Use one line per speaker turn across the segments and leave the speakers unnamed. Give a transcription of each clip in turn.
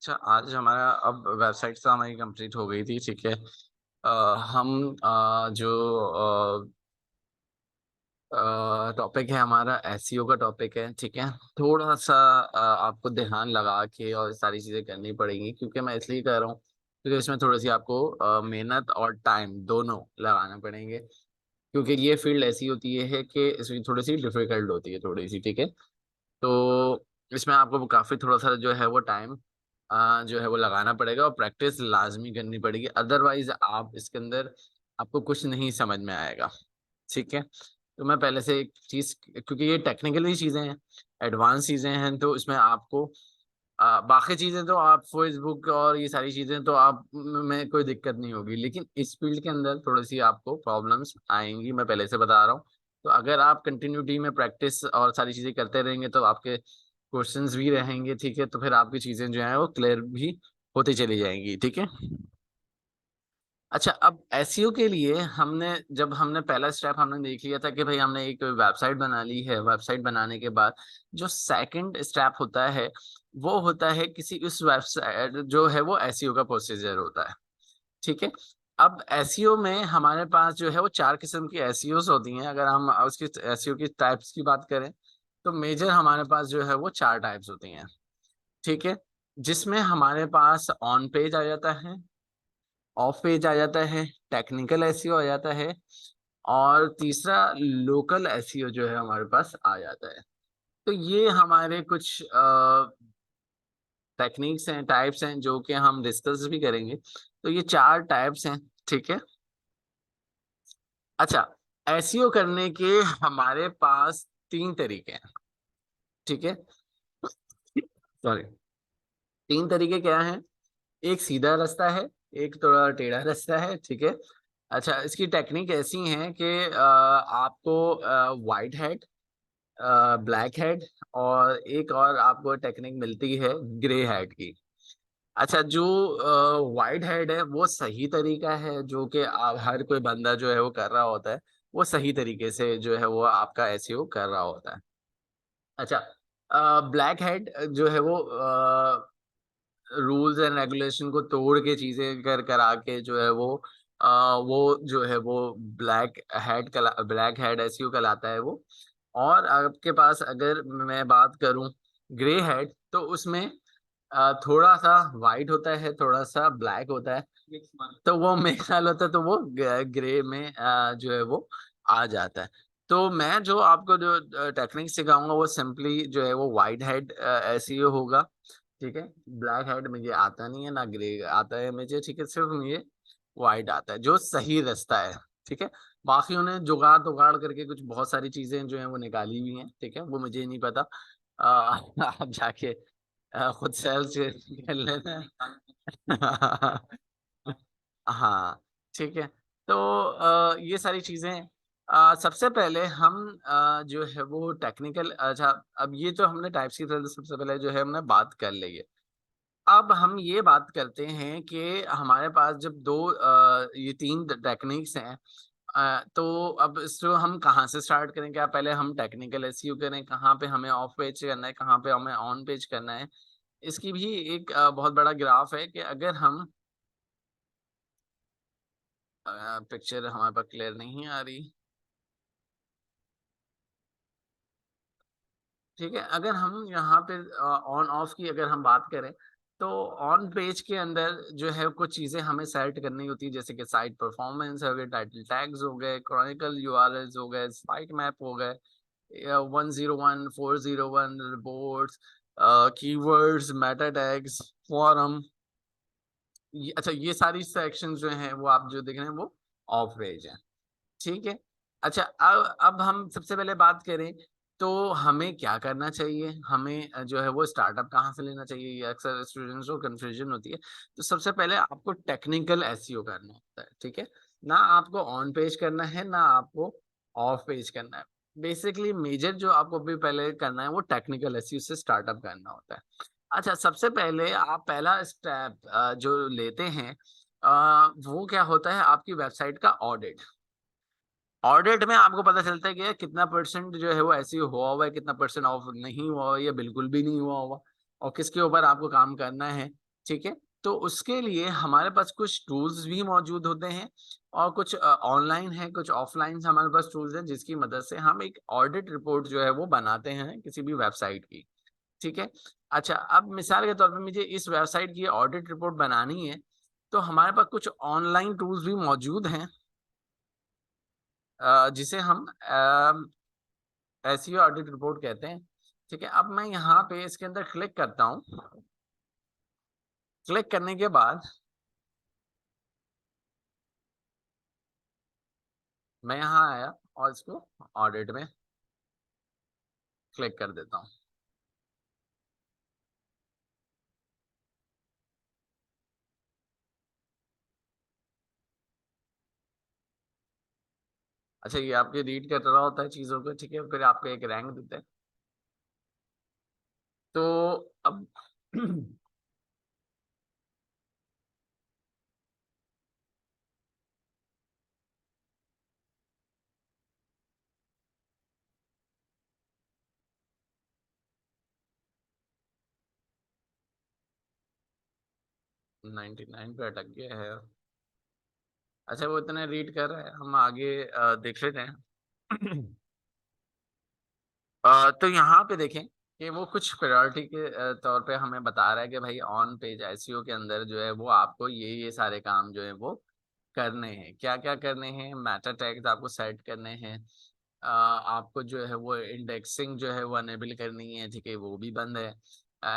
अच्छा, आज हमारा अब वेबसाइट तो हमारी कंप्लीट हो गई थी, ठीक है। हम जो टॉपिक है हमारा एसईओ का टॉपिक है, ठीक है। थोड़ा-सा आपको ध्यान लगा के और सारी चीज़ें करनी पड़ेंगी, क्योंकि मैं इसलिए कह रहा हूँ, क्योंकि इसमें थोड़ी-सी आपको मेहनत और टाइम दोनों लगाने पड़ेंगे। क्योंकि ये फ़ील्ड ऐसी होती है कि इसमें थोड़ी-सी डिफ़िकल्ट होती है थोड़ी-सी, ठीक है। तो इसमें आपको काफ़ी थोड़ा-सा जो है वो टाइम जो है वो लगाना पड़ेगा और प्रैक्टिस लाज़मी करनी पड़ेगी। अदरवाइज़ आप इसके अंदर आपको कुछ नहीं समझ में आएगा, ठीक है। तो मैं पहले से एक चीज़, क्योंकि ये टेक्निकली चीज़ें हैं, एडवांस चीज़ें हैं, तो इसमें आपको बाकी चीज़ें तो आप फ़ेसबुक और ये सारी चीज़ें तो आप म में कोई दिक्कत नहीं होगी, लेकिन इस फ़ील्ड के अंदर थोड़ी-सी आपको प्रॉब्लम्स आएँगी, मैं पहले से बता रहा हूँ। तो अगर आप कंटिन्यूटी में प्रैक्टिस और सारी चीज़ें करते रहेंगे, तो आपके क्वेश्चंस भी रहेंगे, ठीक है? तो फिर आपकी चीज़ें जो हैं वो क्लियर भी होती चली जाएँगी, ठीक है? अच्छा, अब एसईओ के लिए जब हमने पहला स्टेप हमने देख लिया था कि भई हमने एक वेबसाइट बना ली है, वेबसाइट बनाने के बाद जो सेकंड स्टेप होता है, वो होता है किसी उस वेबसाइट जो है वो एसईओ का प्रोसीजर होता है, ठीक है? अब एसईओ में हमारे पास जो है वो 4 किस्म की एसईओज़ होती हैं। अगर हम उसकी एसईओ की टाइप्स की बात करें, तो मेजर हमारे पास जो है वो 4 टाइप्स होती हैं, ठीक है? जिसमें हमारे पास ऑन पेज आ जाता है, ऑफ पेज आ जाता है, टेक्निकल एसईओ आ जाता है और तीसरा लोकल एसईओ जो है हमारे पास आ जाता है। तो ये हमारे कुछ टेक्निक्स हैं, टाइप्स हैं जो कि हम डिस्कस भी करेंगे। तो ये 4 टाइप्स हैं, ठीक है? अच्छा, एसईओ करने के हमारे पास 3 तरीके हैं, ठीक है? सॉरी, 3 तरीके क्या हैं? एक सीधा रास्ता है, एक थोड़ा टेढ़ा रास्ता है, ठीक है? अच्छा, इसकी टेक्निक ऐसी है कि आपको व्हाइट हैट, ब्लैक हैट और एक और आपको टेक्निक मिलती है ग्रे हैट की। अच्छा, जो व्हाइट हैट है वो सही तरीका है जो कि हर कोई बंदा जो है वो कर रहा होता है, वो सही तरीके से जो है वो आपका एसईओ कर रहा होता है। अच्छा, ब्लैक हैट जो है वो रूल्स एंड रेगुलेशन को तोड़ के चीज़ें करा के जो है वो जो है वो ब्लैक हेड एसईओ कहलाता है वो। और आपके पास अगर मैं बात करूँ ग्रे हेड, तो उसमें थोड़ा-सा व्हाइट होता है, थोड़ा-सा ब्लैक होता है। तो वो मेरे ख्याल होता है तो वो ग्रे में जो है वो आ जाता है। तो मैं जो आपको जो टेक्निक सिखाऊँगा वो सिंपली जो है वो व्हाइट हेड एसईओ होगा। ठीक है? ब्लैक हेड मुझे आता नहीं है, ना ग्रे आता है मुझे, ठीक है? सिर्फ़ मुझे व्हाइट आता है, जो सही रास्ता है, ठीक है? बाकियों ने जुगाड़-तुगाड़ करके कुछ बहुत सारी चीज़ें जो हैं वो निकाली हुई हैं, ठीक है? वो मुझे नहीं पता। आप जाके खुद सर्च कर लेना। हाँ, ठीक है। तो ये सारी चीज़ें सबसे पहले हम जो है वो टेक्निकल अच्छा, अब ये जो हमने टाइप्स की तरह सबसे पहले जो है हमने बात कर ली है। अब हम ये बात करते हैं कि हमारे पास जब 2 ये 3 टेक्निक्स हैं, तो अब इसको हम कहाँ से स्टार्ट करें? क्या पहले हम टेक्निकल एसईओ करें? कहाँ पे हमें ऑफ पेज करना है? कहाँ पे हमें ऑन पेज करना है? इसकी भी एक बहुत बड़ा ग्राफ है कि अगर हम पिक्चर हमारे पास क्लियर नहीं आ रही, ठीक है? अगर हम यहाँ पे ऑन ऑफ की अगर हम बात करें, तो ऑन पेज के अंदर जो है कुछ चीज़ें हमें सेट करनी होती है, जैसे कि साइट परफॉर्मेंस हो गए, टाइटल टैग्स हो गए, क्रॉनिकल यूआरएल्स हो गए, साइट मैप हो गए, या 101, 401 reports, keywords, meta tags, forum, ये अच्छा, ये सारी सेक्शंस जो हैं वो आप जो देख रहे हैं वो ऑफ पेज हैं। ठीक है। अच्छा, अब हम सबसे पहले बात करें तो हमें क्या करना चाहिए? हमें जो है वो स्टार्टअप कहाँ से लेना चाहिए? ये अक्सर स्टूडेंट्स को कन्फ्यूजन होती है। तो सबसे पहले आपको टेक्निकल एसईओ करना होता है, ठीक है? ना आपको ऑन पेज करना है, ना आपको ऑफ पेज करना है। बेसिकली मेजर जो आपको अभी पहले करना है वो टेक्निकल एसईओ से स्टार्टअप करना होता है। अच्छा, सबसे पहले आप पहला स्टेप जो लेते हैं, वो क्या होता है आपकी वेबसाइट का ऑडिट। ऑडिट में आपको पता चलता है कि कितना परसेंट जो है वो ऐसे ही हुआ हुआ है, कितना परसेंट ऑफ नहीं हुआ हुआ है या बिल्कुल भी नहीं हुआ हुआ और किसके ऊपर आपको काम करना है, ठीक है? तो उसके लिए हमारे पास कुछ टूल्स भी मौजूद होते हैं और कुछ ऑनलाइन है, कुछ ऑफलाइन हमारे पास टूल्स हैं जिसकी मदद से हम एक ऑडिट रिपोर्ट जो है वो बनाते हैं किसी भी वेबसाइट की, ठीक है? अच्छा, अब मिसाल के तौर पे मुझे इस वेबसाइट की ऑडिट रिपोर्ट बनानी है, तो हमारे पास कुछ ऑनलाइन टूल्स भी मौजूद हैं जिसे हम एसईओ ऑडिट रिपोर्ट कहते हैं, ठीक है? अब मैं यहाँ पे इसके अंदर क्लिक करता हूँ, क्लिक करने के बाद मैं यहाँ आया और इसको ऑडिट में क्लिक कर देता हूँ। अच्छा, ये आपके रीड कर रहा होता है चीज़ों को, ठीक है? फिर आपको एक रैंक देता है। तो अब 99 पे अटक गया है। अच्छा, वो इतने रीड कर रहा है, हम आगे देख लेते हैं। तो यहाँ पे देखें कि वो कुछ प्रायोरिटी के तौर पे हमें बता रहा है कि भाई ऑन पेज एसईओ के अंदर जो है वो आपको ये सारे काम जो है वो करने हैं। क्या-क्या करने हैं? मेटा टैग्स आपको सेट करने हैं। आपको जो है वो इंडेक्सिंग जो है वो अनेबल करनी है, ठीक है? वो भी बंद है।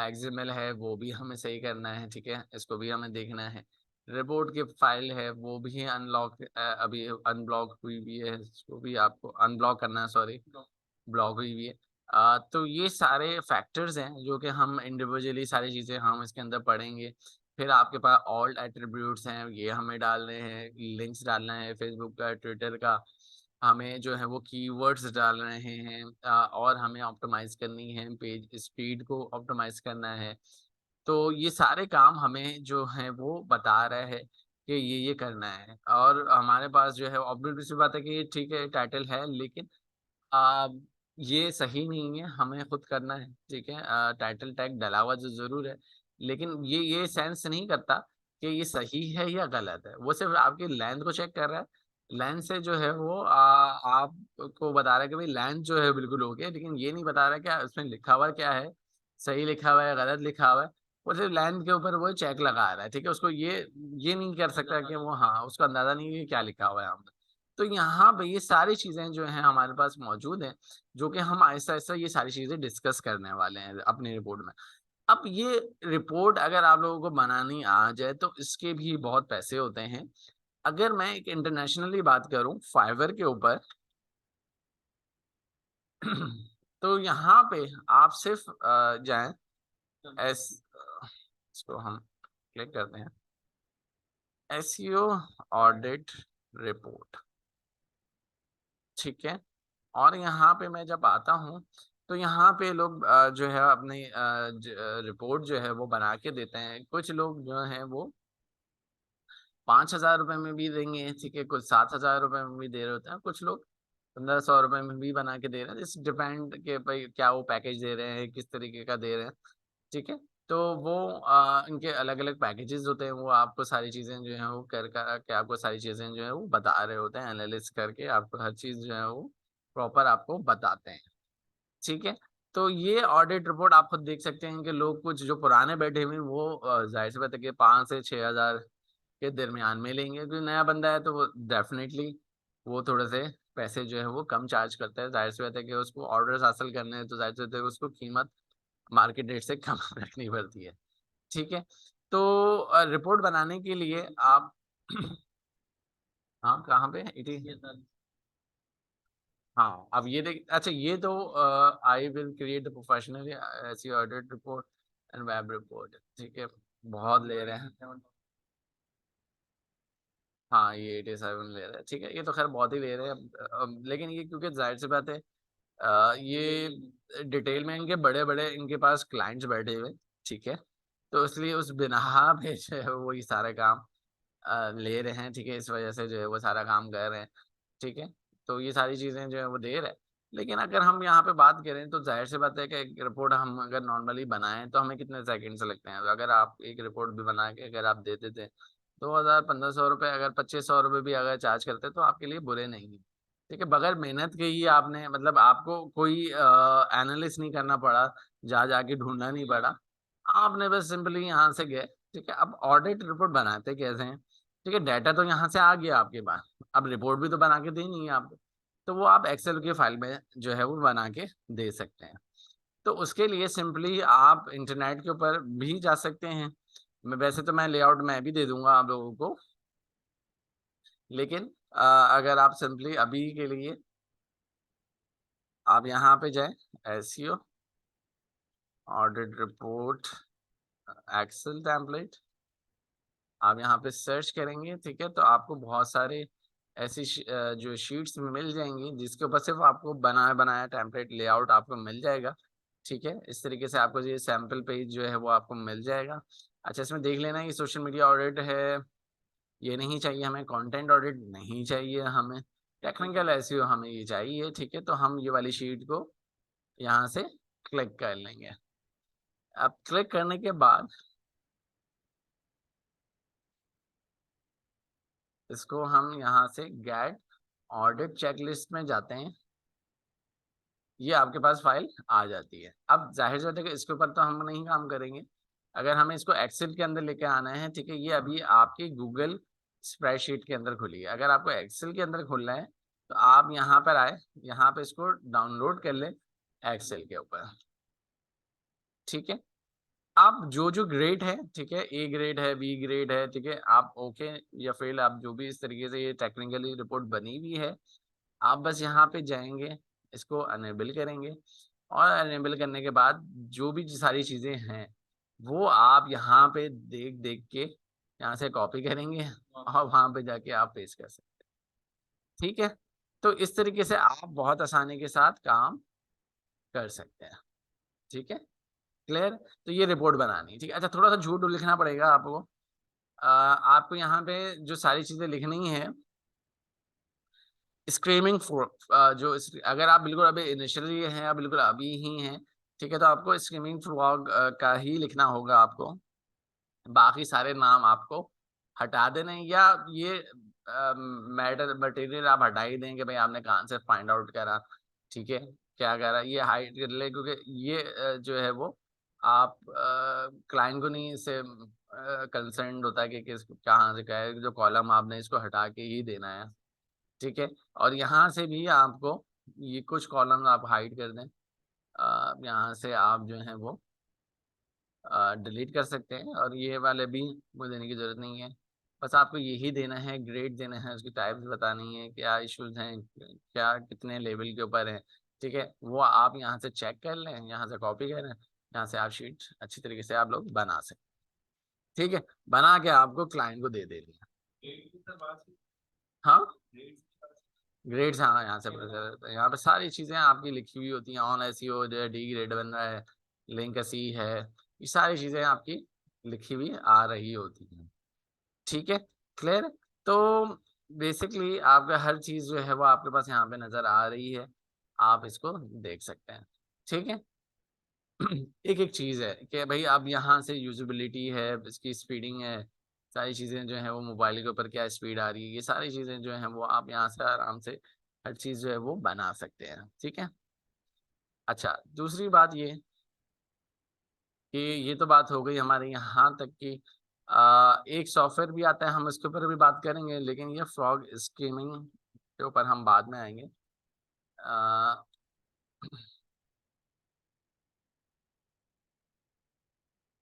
एक्सएमएल है वो भी हमें सही करना है, ठीक है? इसको भी हमें देखना है। रिपोर्ट की फाइल है वो भी अभी अनब्लॉक हुई हुई है, इसको भी आपको अनब्लॉक करना है, सॉरी, ब्लॉक हुई हुई है। तो ये सारे फैक्टर्स हैं जो कि हम इंडिविजुअली सारी चीज़ें हम इसके अंदर पढ़ेंगे। फिर आपके पास ऑल्ट एट्रीब्यूट्स हैं, ये हमें डालने हैं, लिंक्स डालना है फेसबुक का, ट्विटर का, हमें जो है वो कीवर्ड्स डाल रहे हैं और हमें ऑप्टिमाइज़ करनी है, पेज स्पीड को ऑप्टिमाइज़ करना है। तो ये सारे काम हमें जो है वो बता रहा है कि ये करना है और हमारे पास जो है ऑब्वियस सी बात है कि ठीक है टाइटल है, लेकिन अ, ये सही नहीं है, हमें खुद करना है, ठीक है? टाइटल टैग डला हुआ जो ज़रूर है, लेकिन ये सेंस नहीं करता कि ये सही है या गलत है। वो सिर्फ़ आपकी लेंथ को चेक कर रहा है। लेंथ से जो है वो आपको बता रहा है कि भई लेंथ जो है बिल्कुल ओके है, लेकिन ये नहीं बता रहा है क्या उसमें लिखा हुआ क्या है, सही लिखा हुआ है या गलत लिखा हुआ है। वो सिर्फ़ लेंथ के ऊपर वो चेक लगा रहा है, ठीक है? उसको ये नहीं कर सकता कि वो हाँ, उसको अंदाज़ा नहीं है कि क्या लिखा हुआ है यहाँ पे। तो यहाँ पे ये सारी चीज़ें जो हैं हमारे पास मौजूद हैं, जो कि हम आहिस्ता-आहिस्ता ये सारी चीज़ें डिस्कस करने वाले हैं अपनी रिपोर्ट में। अब ये रिपोर्ट अगर आप लोगों को बनानी आ जाए तो इसके भी बहुत पैसे होते हैं। अगर मैं एक इंटरनेशनली बात करूँ फाइवर के ऊपर तो यहाँ पे आप सिर्फ़ जाएँ एस इसको हम क्लिक करते हैं, एसईओ ऑडिट रिपोर्ट, ठीक है? और यहाँ पे मैं जब आता हूँ, तो यहाँ पे लोग जो है अपनी रिपोर्ट जो है वो बना के देते हैं। कुछ लोग जो हैं वो ₹5000 में भी देंगे, ठीक है? कुछ ₹7000 में भी दे रहे होते हैं, कुछ लोग ₹1500 में भी बना के दे रहे हैं। इस डिपेंड के भई क्या वो पैकेज दे रहे हैं, किस तरीके का दे रहे हैं, ठीक है? तो वो इनके अलग-अलग पैकेजेज़ होते हैं, वो आपको सारी चीज़ें जो हैं वो कर के आपको सारी चीज़ें जो हैं वो बता रहे होते हैं, एनालिसिस करके आपको हर चीज़ जो है वो प्रॉपर आपको बताते हैं। ठीक है? तो ये ऑडिट रिपोर्ट आप खुद देख सकते हैं कि लोग कुछ जो पुराने बैठे हुए हैं वो ज़ाहिर-सी बात है कि 5 से 6,000 के दरमियान में लेंगे। कोई नया बंदा है तो वो डेफ़िनेटली वो थोड़े से पैसे जो है वो कम चार्ज करता है। ज़ाहिर-सी बात है कि उसको ऑर्डर्स हासिल करने हैं तो ज़ाहिर-सी बात है उसको कीमत मार्केट रेट से कम रखनी पड़ती है। ठीक है? तो रिपोर्ट बनाने के लिए आप हाँ, कहाँ पे? इट इज़ हाँ, अब ये देख अच्छा ये तो I will create the professionally SEO audit report and web report, ठीक है? बहुत ले रहे हैं। हाँ, ये 87 ले रहे हैं, ठीक है? ये तो ख़ैर बहुत ही ले रहे हैं लेकिन ये क्योंकि ज़ाहिर-सी बात है ये डिटेल में इनके बड़े-बड़े इनके पास क्लाइंट्स बैठे हुए हैं, ठीक है? तो इसलिए उस बिना पे जो है वो ये सारा काम ले रहे हैं, ठीक है? इस वज़ह से जो है वो सारा काम कर रहे हैं, ठीक है? तो ये सारी चीज़ें जो है वो दे रहा है। लेकिन अगर हम यहाँ पे बात करें तो जाहिर सी बात है कि एक रिपोर्ट हम अगर नॉर्मली बनाएं तो हमें कितने सेकंड्स लगते हैं। अगर आप एक रिपोर्ट भी बना के अगर आप दे देते 2,000 1,500 रुपये, अगर 2500 रुपये भी अगर चार्ज करते तो आपके लिए बुरे नहीं है। ठीक है, बगैर मेहनत के ही आपने मतलब आपको कोई एनालिस्ट नहीं करना पड़ा, जा जाके ढूंढना नहीं पड़ा, आपने बस सिंपली यहाँ से गए। ठीक है, अब ऑडिट रिपोर्ट बनाते कैसे हैं? ठीक है, डाटा तो यहाँ से आ गया आपके पास, अब रिपोर्ट भी तो बना के देनी है आपको। तो वो आप एक्सेल की फाइल में जो है वो बना के दे सकते हैं। तो उसके लिए सिंपली आप इंटरनेट के ऊपर भी जा सकते हैं। मैं वैसे तो मैं लेआउट मैं भी दे दूंगा आप लोगों को, लेकिन अगर आप सिंपली अभी के लिए आप यहाँ पे जाएं, SEO audit report Excel template, आप यहाँ पे सर्च करेंगे। ठीक है, तो आपको बहुत सारे ऐसी जो शीट्स मिल जाएंगी जिसके ऊपर सिर्फ आपको बनाया बनाया टेम्पलेट लेआउट आपको मिल जाएगा। ठीक है, इस तरीके से आपको ये सैम्पल पेज जो है वो आपको मिल जाएगा। अच्छा, इसमें देख लेना ये सोशल मीडिया ऑडिट है, ये नहीं चाहिए हमें, कंटेंट ऑडिट नहीं चाहिए हमें, टेक्निकल एसईओ हमें ये चाहिए। ठीक है, तो हम ये वाली शीट को यहाँ से क्लिक कर लेंगे। अब क्लिक करने के बाद इसको हम यहाँ से गेट ऑडिट चेकलिस्ट में जाते हैं, ये आपके पास फाइल आ जाती है। अब जाहिर सी बात है कि इसके ऊपर तो हम नहीं काम करेंगे, अगर हमें इसको एक्सेल के अंदर लेके आना है। ठीक है, ये अभी आपकी गूगल स्प्रेडशीट के अंदर खुली है। अगर आपको एक्सेल के अंदर खोलना है तो आप यहाँ पर आए, यहाँ पे इसको डाउनलोड कर ले एक्सेल के ऊपर। ठीक है, आप जो जो ग्रेड है, ठीक है, ए ग्रेड है, बी ग्रेड है, ठीक है, आप ओके या फेल, आप जो भी इस तरीके से ये टेक्निकली रिपोर्ट बनी हुई है, आप बस यहाँ पे जाएंगे, इसको अनेबल करेंगे, और अनेबल करने के बाद जो भी सारी चीजें हैं वो आप यहाँ पे देख देख के यहाँ से कॉपी करेंगे और वहां पे जाके आप पेस्ट कर सकते हैं। ठीक है, तो इस तरीके से आप बहुत आसानी के साथ काम कर सकते हैं। ठीक है, क्लियर? तो ये रिपोर्ट बनानी है। ठीक है, अच्छा, थोड़ा सा झूठ लिखना पड़ेगा आपको। आपको यहाँ पे जो सारी चीजें लिखनी है, स्क्रीमिंग फॉर जो अगर आप बिल्कुल अभी इनिशियली हैं या बिल्कुल अभी ही हैं, ठीक है, तो आपको स्क्रीमिंग फ्रॉग का ही लिखना होगा आपको। बाकी सारे नाम आपको हटा देने हैं, या ये मैटर मटेरियल आप हटा ही दें कि भाई आपने कहाँ से फाइंड आउट करा। ठीक है, क्या करा, ये हाइड कर ले, क्योंकि ये जो है वो आप क्लाइंट को नहीं इससे कंसर्न होता है कि किस कहाँ से क्या है, जो कॉलम आपने इसको हटा के ही देना है। ठीक है, और यहाँ से भी आपको ये कुछ कॉलम आप हाइड कर दें, यहाँ से आप जो है वो डिलीट कर सकते हैं, और ये वाले भी मुझे देने की ज़रूरत नहीं है। बस आपको यही देना है, ग्रेड देना है, उसकी टाइप्स बतानी है, क्या इश्यूज हैं, क्या कितने लेवल के ऊपर है। ठीक है, वो आप यहाँ से चेक कर लें, यहाँ से कॉपी करें, यहाँ से आप शीट अच्छी तरीके से आप लोग बना सकते। ठीक है, बना के आपको क्लाइंट को दे देनी है। हाँ, ग्रेड्स, हाँ, यहाँ से पता चलता है। यहाँ पे सारी चीजें आपकी लिखी हुई होती हैं, ऑन एसईओ जो है डी ग्रेड बन रहा है, लिंक सी है, ये सारी चीजें आपकी लिखी हुई आ रही होती हैं। ठीक है, क्लियर? तो बेसिकली आपका हर चीज जो है वो आपके पास यहाँ पे नजर आ रही है, आप इसको देख सकते हैं। ठीक है, एक एक चीज है कि भाई अब यहाँ से यूजेबिलिटी है, इसकी स्पीडिंग है, सारी चीजें जो है वो मोबाइल के ऊपर क्या स्पीड आ रही है, ये सारी चीजें जो है वो आप यहाँ से आराम से हर चीज जो है वो बना सकते हैं। ठीक है, अच्छा, दूसरी बात ये कि ये तो बात हो गई हमारे यहाँ तक कि एक सॉफ्टवेयर भी आता है, हम इसके ऊपर भी बात करेंगे, लेकिन ये फ्रॉग स्कीमिंग के ऊपर हम बाद में आएंगे। अ,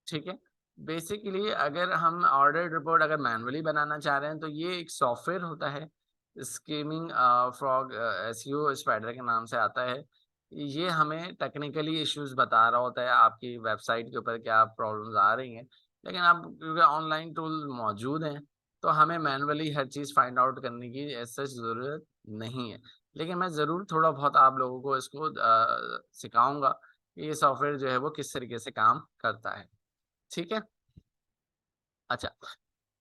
ठीक है, बेसिकली अगर हम ऑर्डर रिपोर्ट अगर मैनुअली बनाना चाह रहे हैं तो ये एक सॉफ्टवेयर होता है, स्कीमिंग फ्रॉग एसईओ स्पाइडर के नाम से आता है। ये हमें टेक्निकली इश्यूज बता रहा होता है आपकी वेबसाइट के ऊपर क्या प्रॉब्लम्स आ रही हैं, लेकिन अब क्योंकि ऑनलाइन टूल मौजूद हैं तो हमें मैनुअली हर चीज़ फाइंड आउट करने की ऐसा ज़रूरत नहीं है। लेकिन मैं ज़रूर थोड़ा बहुत आप लोगों को इसको सिखाऊंगा कि ये सॉफ्टवेयर जो है वो किस तरीके से काम करता है। ठीक है, अच्छा,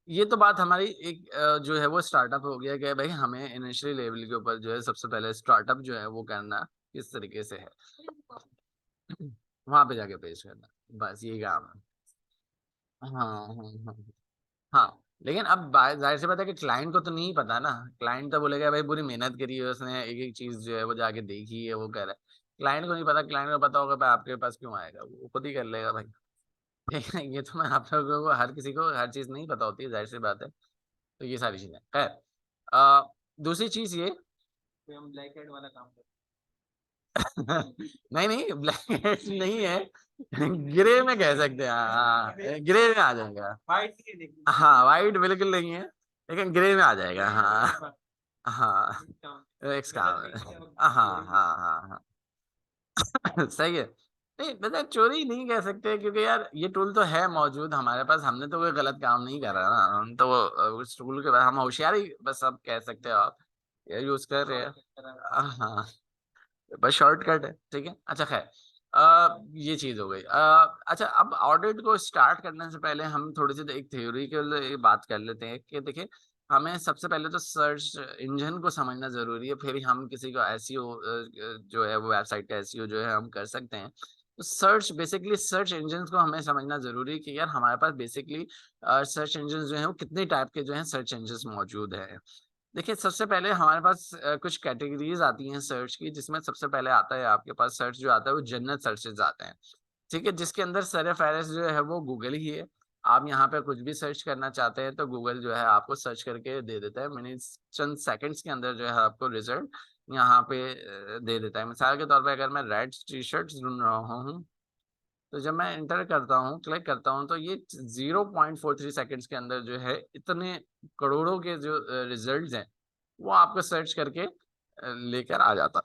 ये तो बात हमारी एक जो है वो स्टार्टअप हो गया कि भाई हमें इनिशियली लेवल के ऊपर जो है सबसे पहले स्टार्टअप जो है वो करना किस तरीके से है, वहां पे जाके पेश करना, बस यही काम है। हाँ हाँ हाँ हाँ। लेकिन अब जाहिर सी बात है कि क्लाइंट को तो नहीं पता ना, क्लाइंट तो बोलेगा भाई पूरी मेहनत करी है उसने, एक एक चीज जो है वो जाके देखी है, वो कर रहा है। क्लाइंट को नहीं पता, क्लाइंट को पता होगा भाई आपके पास क्यों आएगा, वो खुद ही कर लेगा भाई। ठीक है, ये तो मैं आप लोगों को, हर किसी को हर चीज नहीं पता होती है, जाहिर सी बात है। तो ये सारी चीजें खैर। दूसरी चीज ये कि हम ब्लैक हेड वाला काम करते हैं। नहीं नहीं, ब्लैक हेड नहीं है, ग्रे में कह सकते हैं, हाँ ग्रे में आ जाएगा। हाँ वाइट बिल्कुल नहीं है, लेकिन ग्रे में आ जाएगा, हाँ हाँ। एक्स काम है, हाँ हाँ हाँ हाँ। सही है। नहीं मतलब चोरी नहीं कह सकते, क्योंकि यार ये टूल तो है मौजूद हमारे पास, हमने तो कोई गलत काम नहीं करा ना, हम तो उस टूल के बाद हम होशियारी बस, अब कह सकते हो आप, ये यूज कर रहे हैं। हाँ, बस शॉर्टकट है, ठीक है। अच्छा खैर, ये चीज हो गई। अच्छा, अब ऑडिट को स्टार्ट करने से पहले हम थोड़ी सी एक थ्योरी के लिए बात कर लेते हैं कि देखिए, हमें सबसे पहले तो सर्च इंजन को समझना जरूरी है, फिर ही हम किसी को एसईओ जो है वो वेबसाइट का एसईओ जो है हम कर सकते हैं। तो सर्च बेसिकली, सर्च इंजन को हमें समझना जरूरी है कि यार हमारे पास बेसिकली सर्च इंजन जो है वो कितने टाइप के जो है सर्च इंजन मौजूद है। देखिए, सबसे पहले हमारे पास कुछ कैटेगरीज आती हैं सर्च की, जिसमें सबसे पहले आता है आपके पास सर्च जो आता है वो जनरल सर्चेज आते हैं, ठीक है, जिसके अंदर सर-ए-फ़हरिस्त जो है वो गूगल ही है। आप यहाँ पे कुछ भी सर्च करना चाहते हैं तो गूगल जो है आपको सर्च करके दे देता है, मिनट्स चंद सेकंड्स के अंदर जो है आपको रिजल्ट यहाँ पे दे देता है। मिसाल के तौर पे अगर मैं रेड टी-शर्ट्स ढूँढ रहा हूँ, तो जब मैं एंटर करता हूँ, क्लिक करता हूँ, तो ये 0.43 सेकंड्स के अंदर जो है इतने करोड़ों के जो रिजल्ट्स हैं, वो आपको सर्च करके लेकर आ जाता।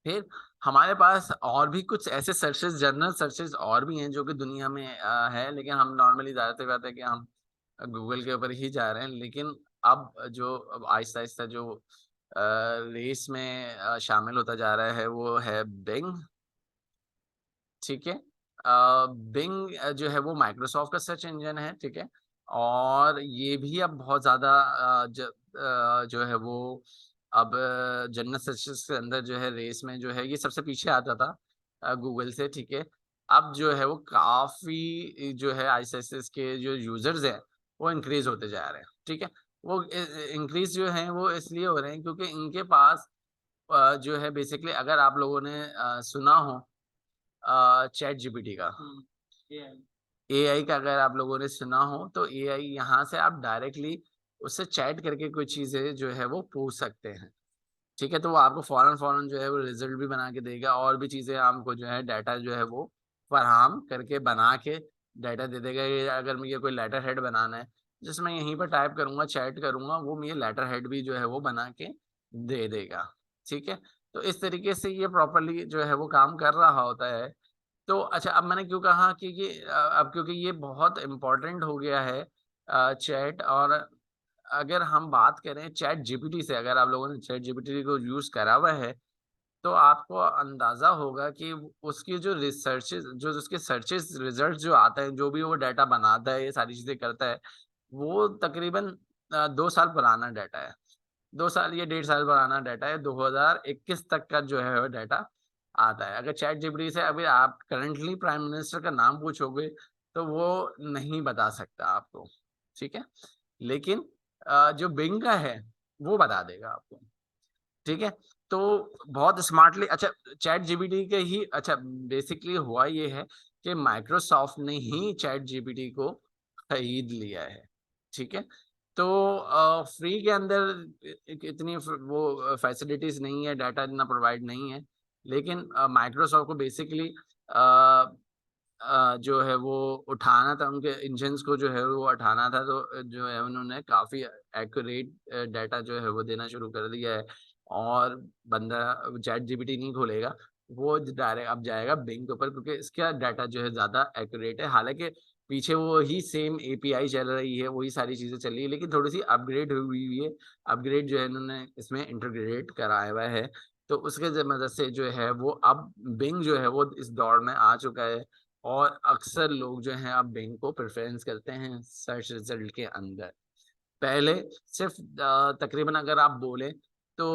फिर हमारे पास और भी कुछ ऐसे सर्चेस, जनरल सर्चेस और भी हैं जो कि दुनिया में है, लेकिन हम नॉर्मली ज़्यादातर बात है कि हम गूगल के ऊपर ही जा रहे हैं। लेकिन अब आहिस्ता-आहिस्ता जो रेस में शामिल होता जा रहा है वो है बिंग, ठीक है। बिंग जो है वो माइक्रोसॉफ्ट का सर्च इंजन है, ठीक है। और ये भी अब बहुत ज़्यादा जो है वो अब जनरल सर्चेस के अंदर जो है रेस में जो है ये सबसे पीछे आता था गूगल से, ठीक है। अब जो है वो काफ़ी जो है आईएसएस के जो यूज़र्स हैं, वो इंक्रीज़ होते जा रहे हैं, ठीक है। वो इंक्रीज़ जो हैं वो इसलिए हो रहे हैं क्योंकि इनके पास जो है बेसिकली, अगर आप लोगों ने सुना हो चैट जीपीटी का, एआई का अगर आप लोगों ने सुना हो, तो एआई यहाँ से आप डायरेक्टली उससे चैट करके कोई चीज़ें जो है वो पूछ सकते हैं, ठीक है? तो वो आपको फ़ौरन-फ़ौरन जो है वो रिज़ल्ट भी बना के देगा, और भी चीज़ें आपको जो है डाटा जो है वो फ़राहम करके बना के डाटा दे देगा। ये अगर मुझे कोई लेटर हेड बनाना है, जिसमें यहीं पर टाइप करूँगा, चैट करूँगा, वो मुझे लेटर हेड भी जो है वो बना के दे देगा, ठीक है? तो इस तरीके से ये प्रॉपर्ली जो है वो काम कर रहा होता है। तो अच्छा, अब मैंने क्यों कहा कि ये अब क्योंकि ये बहुत इम्पोर्टेंट हो गया है चैट। और अगर हम बात करें चैट जीपीटी से, अगर आप लोगों ने चैट जीपीटी को यूज़ करा हुआ है, तो आपको अंदाज़ा होगा कि उसकी जो रिसर्चेज़, जो उसके सर्चेज़ रिज़ल्ट जो आते हैं, जो भी वो डाटा बनाता है, ये सारी चीज़ें करता है, वो तकरीबन 2 साल पुराना डाटा है। 2 साल या डेढ़ साल पुराना डाटा है, 2021 तक का जो है वो डाटा आता है। अगर चैट जीपीटी से अभी आप करंटली प्राइम मिनिस्टर का नाम पूछोगे, तो वो नहीं बता सकता आपको, ठीक है? लेकिन जो बिंग का है, वो बता देगा आपको, ठीक है? तो बहुत स्मार्टली, अच्छा, चैट जीपीटी के ही, अच्छा, बेसिकली हुआ ये है कि माइक्रोसॉफ्ट ने ही चैट जीपीटी को खरीद लिया है, ठीक है? तो फ्री के अंदर इतनी वो फैसिलिटीज नहीं है, डाटा इतना प्रोवाइड नहीं है, लेकिन माइक्रोसॉफ्ट को बेसिकली जो है वो उठाना था, उनके इंजन्स को जो है वो उठाना था, तो जो है उन्होंने काफ़ी एक्यूरेट डाटा जो है वो देना शुरू कर दिया है। और बंदा चैट जीपीटी नहीं खोलेगा, वो डायरेक्ट अब जाएगा बिंग के ऊपर, क्योंकि इसका डाटा जो है ज़्यादा एक्यूरेट है। हालाँकि पीछे वो ही सेम एपीआई चल रही है, वही सारी चीज़ें चल रही है, लेकिन थोड़ी-सी अपग्रेड हुई हुई है। अपग्रेड जो है इन्होंने इसमें इंटीग्रेट कराया हुआ है, तो उसके मदद से जो है वो अब बिंग जो है वो इस दौर में आ चुका है। और अक्सर लोग जो हैं अब बिंग को प्रेफ़रेंस करते हैं सर्च रिज़ल्ट के अंदर। पहले सिर्फ़ तकरीबन अगर आप बोलें तो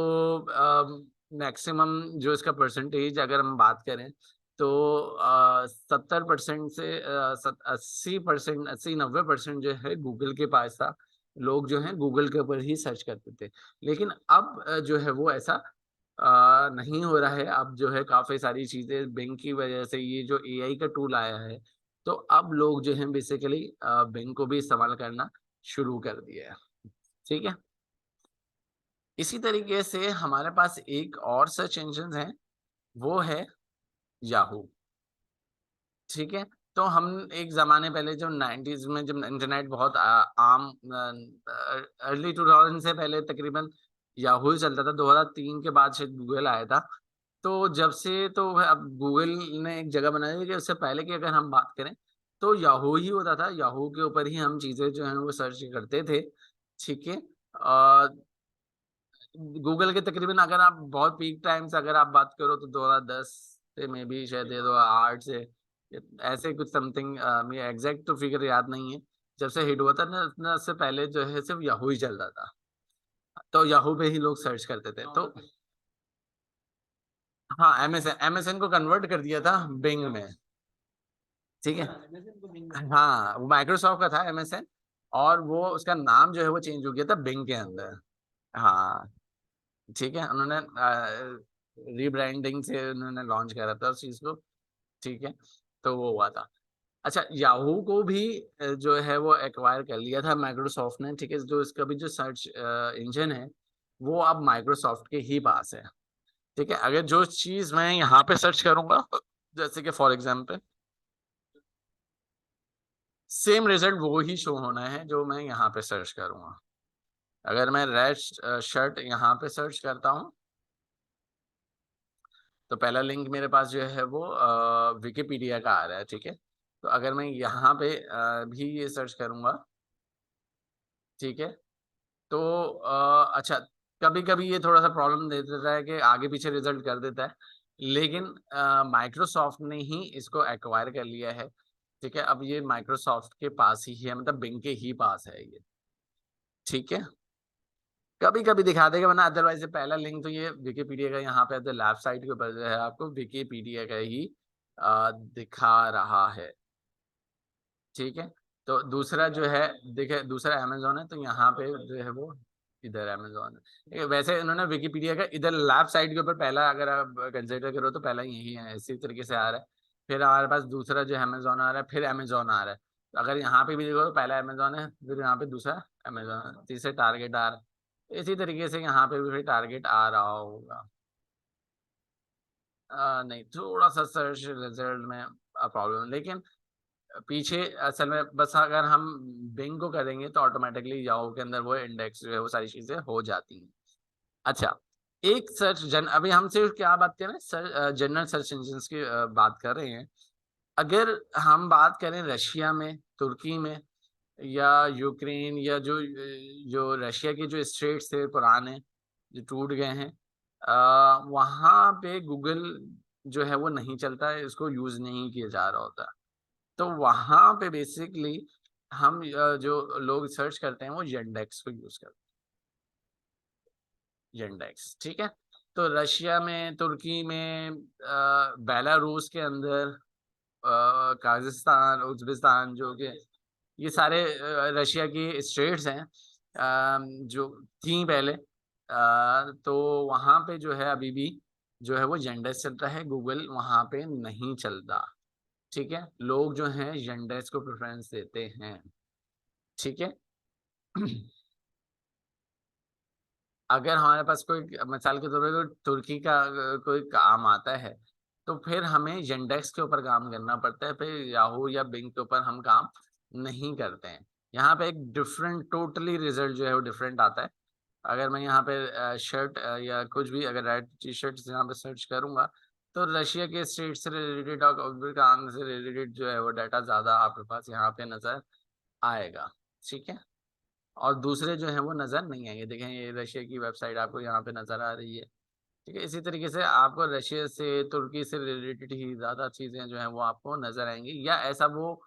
मैक्सिमम जो इसका परसेंटेज अगर हम बात करें तो 70% से 80%, 80-90% जो है गूगल के पास था। लोग जो हैं गूगल के ऊपर ही सर्च करते थे। लेकिन अब जो है वो ऐसा नहीं हो रहा है। अब जो है काफ़ी सारी चीज़ें बिंग की वजह से, ये जो एआई का टूल आया है, तो अब लोग जो हैं बेसिकली बिंग को भी इस्तेमाल करना शुरू कर दिया है। ठीक है? इसी तरीके से हमारे पास एक और सर्च इंजिन है, वो है याहू। ठीक है? तो हम एक ज़माने पहले जब 90s में जब इंटरनेट बहुत आम अर्ली 2000 से पहले तकरीबन याहू ही चलता था। 2003 के बाद शायद गूगल आया था। तो जब से तो अब गूगल ने एक जगह बनाई है कि उससे पहले की अगर हम बात करें, तो याहू ही होता था। याहू के ऊपर ही हम चीज़ें जो हैं वो सर्च करते थे। ठीक है? गूगल के तकरीबन अगर आप बहुत पीक टाइम से अगर आप बात करो तो 2010 से मे बी शायद 2008 से ऐसे कुछ समथिंग, मुझे एग्जैक्ट तो फिगर याद नहीं है। जब से हिट हुआ था ना, ना उससे पहले जो है सिर्फ याहू ही चलता था। तो याहू पे ही लोग सर्च करते थे। तो हाँ, एमएसएन एमएसएन को कन्वर्ट कर दिया था बिंग में। ठीक है? हाँ, वो माइक्रोसॉफ्ट का था एमएसएन, और वो उसका नाम जो है वो चेंज हो गया था बिंग के अंदर। हाँ, ठीक है? उन्होंने रीब्रांडिंग से उन्होंने लॉन्च करा था उस चीज़ को। ठीक है? तो वो हुआ था। अच्छा, याहू को भी जो है वो एक्वायर कर लिया था माइक्रोसॉफ्ट ने। ठीक है? जो इसका भी जो सर्च इंजन है, वो अब माइक्रोसॉफ्ट के ही पास है। ठीक है? अगर जो चीज़ मैं यहाँ पे सर्च करूँगा, जैसे कि फॉर एग्ज़ाम्पल सेम रिज़ल्ट वो ही शो होना है जो मैं यहाँ पे सर्च करूँगा। अगर मैं रेड शर्ट यहाँ पे सर्च करता हूँ, तो पहला लिंक मेरे पास जो है वो विकिपीडिया का आ रहा है। ठीक है? तो अगर मैं यहाँ पे भी ये सर्च करूँगा, ठीक है? तो अच्छा, कभी-कभी ये थोड़ा-सा प्रॉब्लम दे देता है कि आगे-पीछे रिज़ल्ट कर देता है। लेकिन माइक्रोसॉफ्ट ने ही इसको एक्वायर कर लिया है। ठीक है? अब ये माइक्रोसॉफ्ट के पास ही है, मतलब बिंग के ही पास है ये। ठीक है? कभी-कभी दिखा देगा, वरना अदरवाइज़ ये पहला लिंक तो ये विकिपीडिया का यहाँ पे द लेफ्ट साइड के ऊपर जो है आपको विकिपीडिया का ही दिखा रहा है। ठीक है? तो दूसरा जो है, देखिए दूसरा अमेज़न है, तो यहाँ पे जो है वो इधर अमेज़न है। ठीक है? वैसे इन्होंने विकिपीडिया का इधर लेफ्ट साइड के ऊपर पहला अगर आप कंसिडर करो तो पहला यही है, इसी तरीके से आ रहा है। फिर हमारे पास दूसरा जो है अमेज़न आ रहा है, फिर अमेज़न आ रहा है। तो अगर यहाँ पे भी देखो तो पहला अमेज़न है, फिर यहाँ पे दूसरा अमेज़न है, तीसरे टारगेट आ रहा है। इसी तरीके से यहाँ पे भी फिर टारगेट आ रहा होगा। नहीं, थोड़ा-सा सर्च रिज़ल्ट में प्रॉब्लम है, लेकिन पीछे असल में बस अगर हम बिंग को करेंगे तो ऑटोमेटिकली याहू के अंदर वो इंडेक्स जो है वो सारी चीज़ें हो जाती हैं। अच्छा, एक सर्च जन अभी हम सिर्फ क्या बात कर रहे हैं, जनरल सर्च इंजिन्स की बात कर रहे हैं। अगर हम बात करें रशिया में, तुर्की में या यूक्रेन या जो रशिया के जो स्टेट्स थे पुराने, जो टूट गए हैं, वहाँ पे गूगल जो है वो नहीं चलता है, इसको यूज़ नहीं किया जा रहा होता। तो वहाँ पे बेसिकली हम जो लोग सर्च करते हैं वो यंडेक्स को यूज़ करते हैं, यंडेक्स। ठीक है? तो रशिया में, तुर्की में, बेलारूस के अंदर, काज़ाकिस्तान, उज़्बेकिस्तान, जो कि ये सारे रशिया की स्टेट्स हैं, जो थीं पहले। तो वहाँ पे जो है अभी भी जो है वो यंडेक्स चलता है, गूगल वहाँ पे नहीं चलता। ठीक है? लोग जो हैं यंडेक्स को प्रेफ़रेंस देते हैं। ठीक है? अगर हमारे पास कोई मिसाल के तौर पे कोई तुर्की का कोई काम आता है, तो फिर हमें यंडेक्स के ऊपर काम करना पड़ता है, फिर याहू या बिंग के ऊपर हम काम नहीं करते हैं। यहाँ पे एक डिफरेंट टोटली रिज़ल्ट जो है वो डिफरेंट आता है। अगर मैं यहाँ पे शर्ट या कुछ भी अगर रेड टी-शर्ट्स यहाँ पे सर्च करूँगा, तो रशिया के स्टेट से रिलेटेड और उज़्बेकिस्तान से रिलेटेड जो है वो डाटा ज़्यादा आपके पास यहाँ पे नज़र आएगा। ठीक है? और दूसरे जो हैं वो नज़र नहीं आएँगे। देखें, ये रशिया की वेबसाइट आपको यहाँ पे नज़र आ रही है। ठीक है? इसी तरीके से आपको रशिया से, तुर्की से रिलेटेड ही ज़्यादा चीज़ें जो हैं वो आपको नज़र आएँगी, या ऐसा वो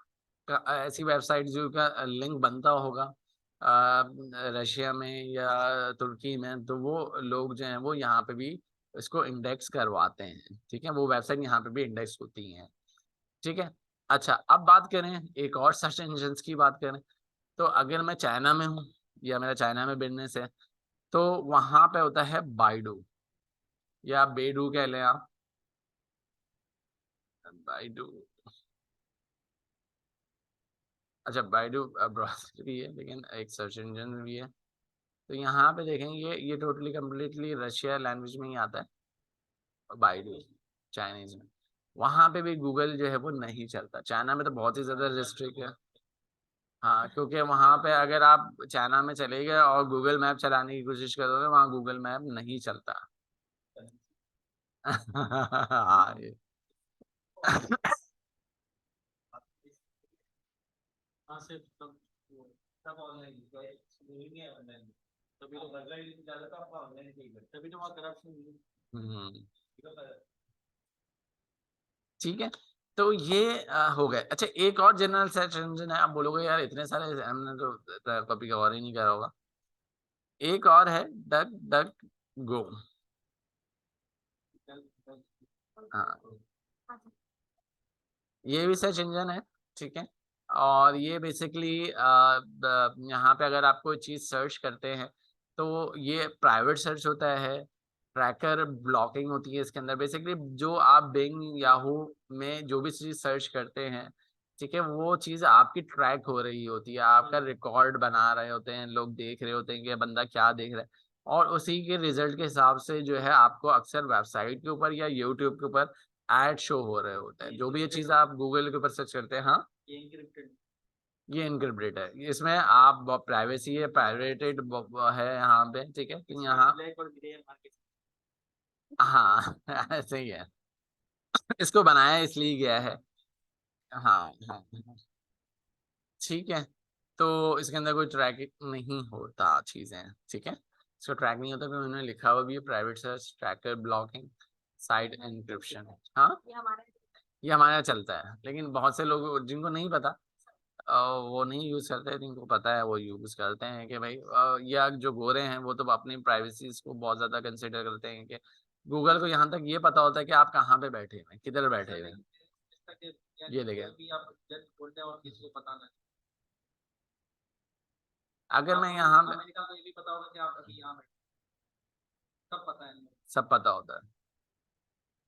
ऐसी वेबसाइट जो का लिंक बनता होगा रशिया में या तुर्की में, तो वो लोग जो हैं वो यहाँ पे भी इसको इंडेक्स करवाते हैं, ठीक है। वो वेबसाइट यहाँ पे भी इंडेक्स होती हैं, ठीक है। अच्छा, अब बात करें एक और सर्च इंजन की बात करें, तो अगर मैं चाइना में हूँ या मेरा चाइना में बिजनेस है, तो वहां पे होता है बाइडू या बेडू कह लें आप, बाइडू। अच्छा, बाइडू ब्राउज़र भी है लेकिन एक सर्च इंजन भी है। तो यहाँ पे देखेंगे ये टोटली कम्प्लीटली रशिया लैंग्वेज में ही आता है, बाइडू चाइनीज में। वहां पे भी गूगल जो है वो नहीं चलता, चाइना में तो बहुत ही ज्यादा रिस्ट्रिक्ट है। हाँ, क्योंकि वहां पे अगर आप चाइना में चले गए और गूगल मैप चलाने की कोशिश करोगे, वहाँ गूगल मैप नहीं चलता। हाँ ये हाँ सिर्फ सब ऑनलाइन नहीं है ऑनलाइन, तभी तो गाइडलाइन ज्यादा तो आपका ऑनलाइन ही है, तभी तो वहाँ करप्शन। ठीक है। तो ये हो गए। अच्छा, एक और जनरल सर्च इंजन है, आप बोलोगे यार इतने सारे हमने तो कभी और ही नहीं करा होगा। एक और है डक डक गो। हाँ, ये भी सर्च इंजन है, ठीक है। और ये बेसिकली यहाँ पे अगर आप कोई चीज सर्च करते हैं तो ये प्राइवेट सर्च होता है, ट्रैकर ब्लॉकिंग होती है इसके अंदर। बेसिकली जो आप बिंग याहू में जो भी चीज सर्च करते हैं, ठीक है, वो चीज आपकी ट्रैक हो रही होती है, आपका रिकॉर्ड बना रहे होते हैं, लोग देख रहे होते हैं कि ये बंदा क्या देख रहा है, और उसी के रिजल्ट के हिसाब से जो है आपको अक्सर वेबसाइट के ऊपर या यूट्यूब के ऊपर एड शो हो रहे होते हैं। जो भी ये चीज आप गूगल के ऊपर सर्च करते हैं, हाँ ये इनक्रिप्टेड है, इसमें आप प्राइवेसी है, प्राइवेटेड है यहाँ पे, ठीक है। कि यहाँ हाँ ऐसे ही है, इसको बनाया इसलिए गया है। हाँ हाँ, ठीक है। तो इसके अंदर कोई ट्रैकिंग नहीं होता चीजें, ठीक है, इसको ट्रैक नहीं होता, क्योंकि उन्होंने लिखा हुआ भी है private search tracker blocking site encryption. हाँ, ये हमारे यहाँ चलता है, लेकिन बहुत से लोग जिनको नहीं पता वो नहीं यूज करते हैं, जिनको पता है वो यूज करते हैं कि भाई या जो गोरे हैं वो तो अपनी प्राइवेसी को बहुत ज्यादा कंसिडर करते हैं कि गूगल को यहाँ तक ये पता होता है कि आप कहाँ पे बैठे हैं, किधर बैठे हुए हैं। ये देखें, अगर मैं यहाँ सब पता होता है।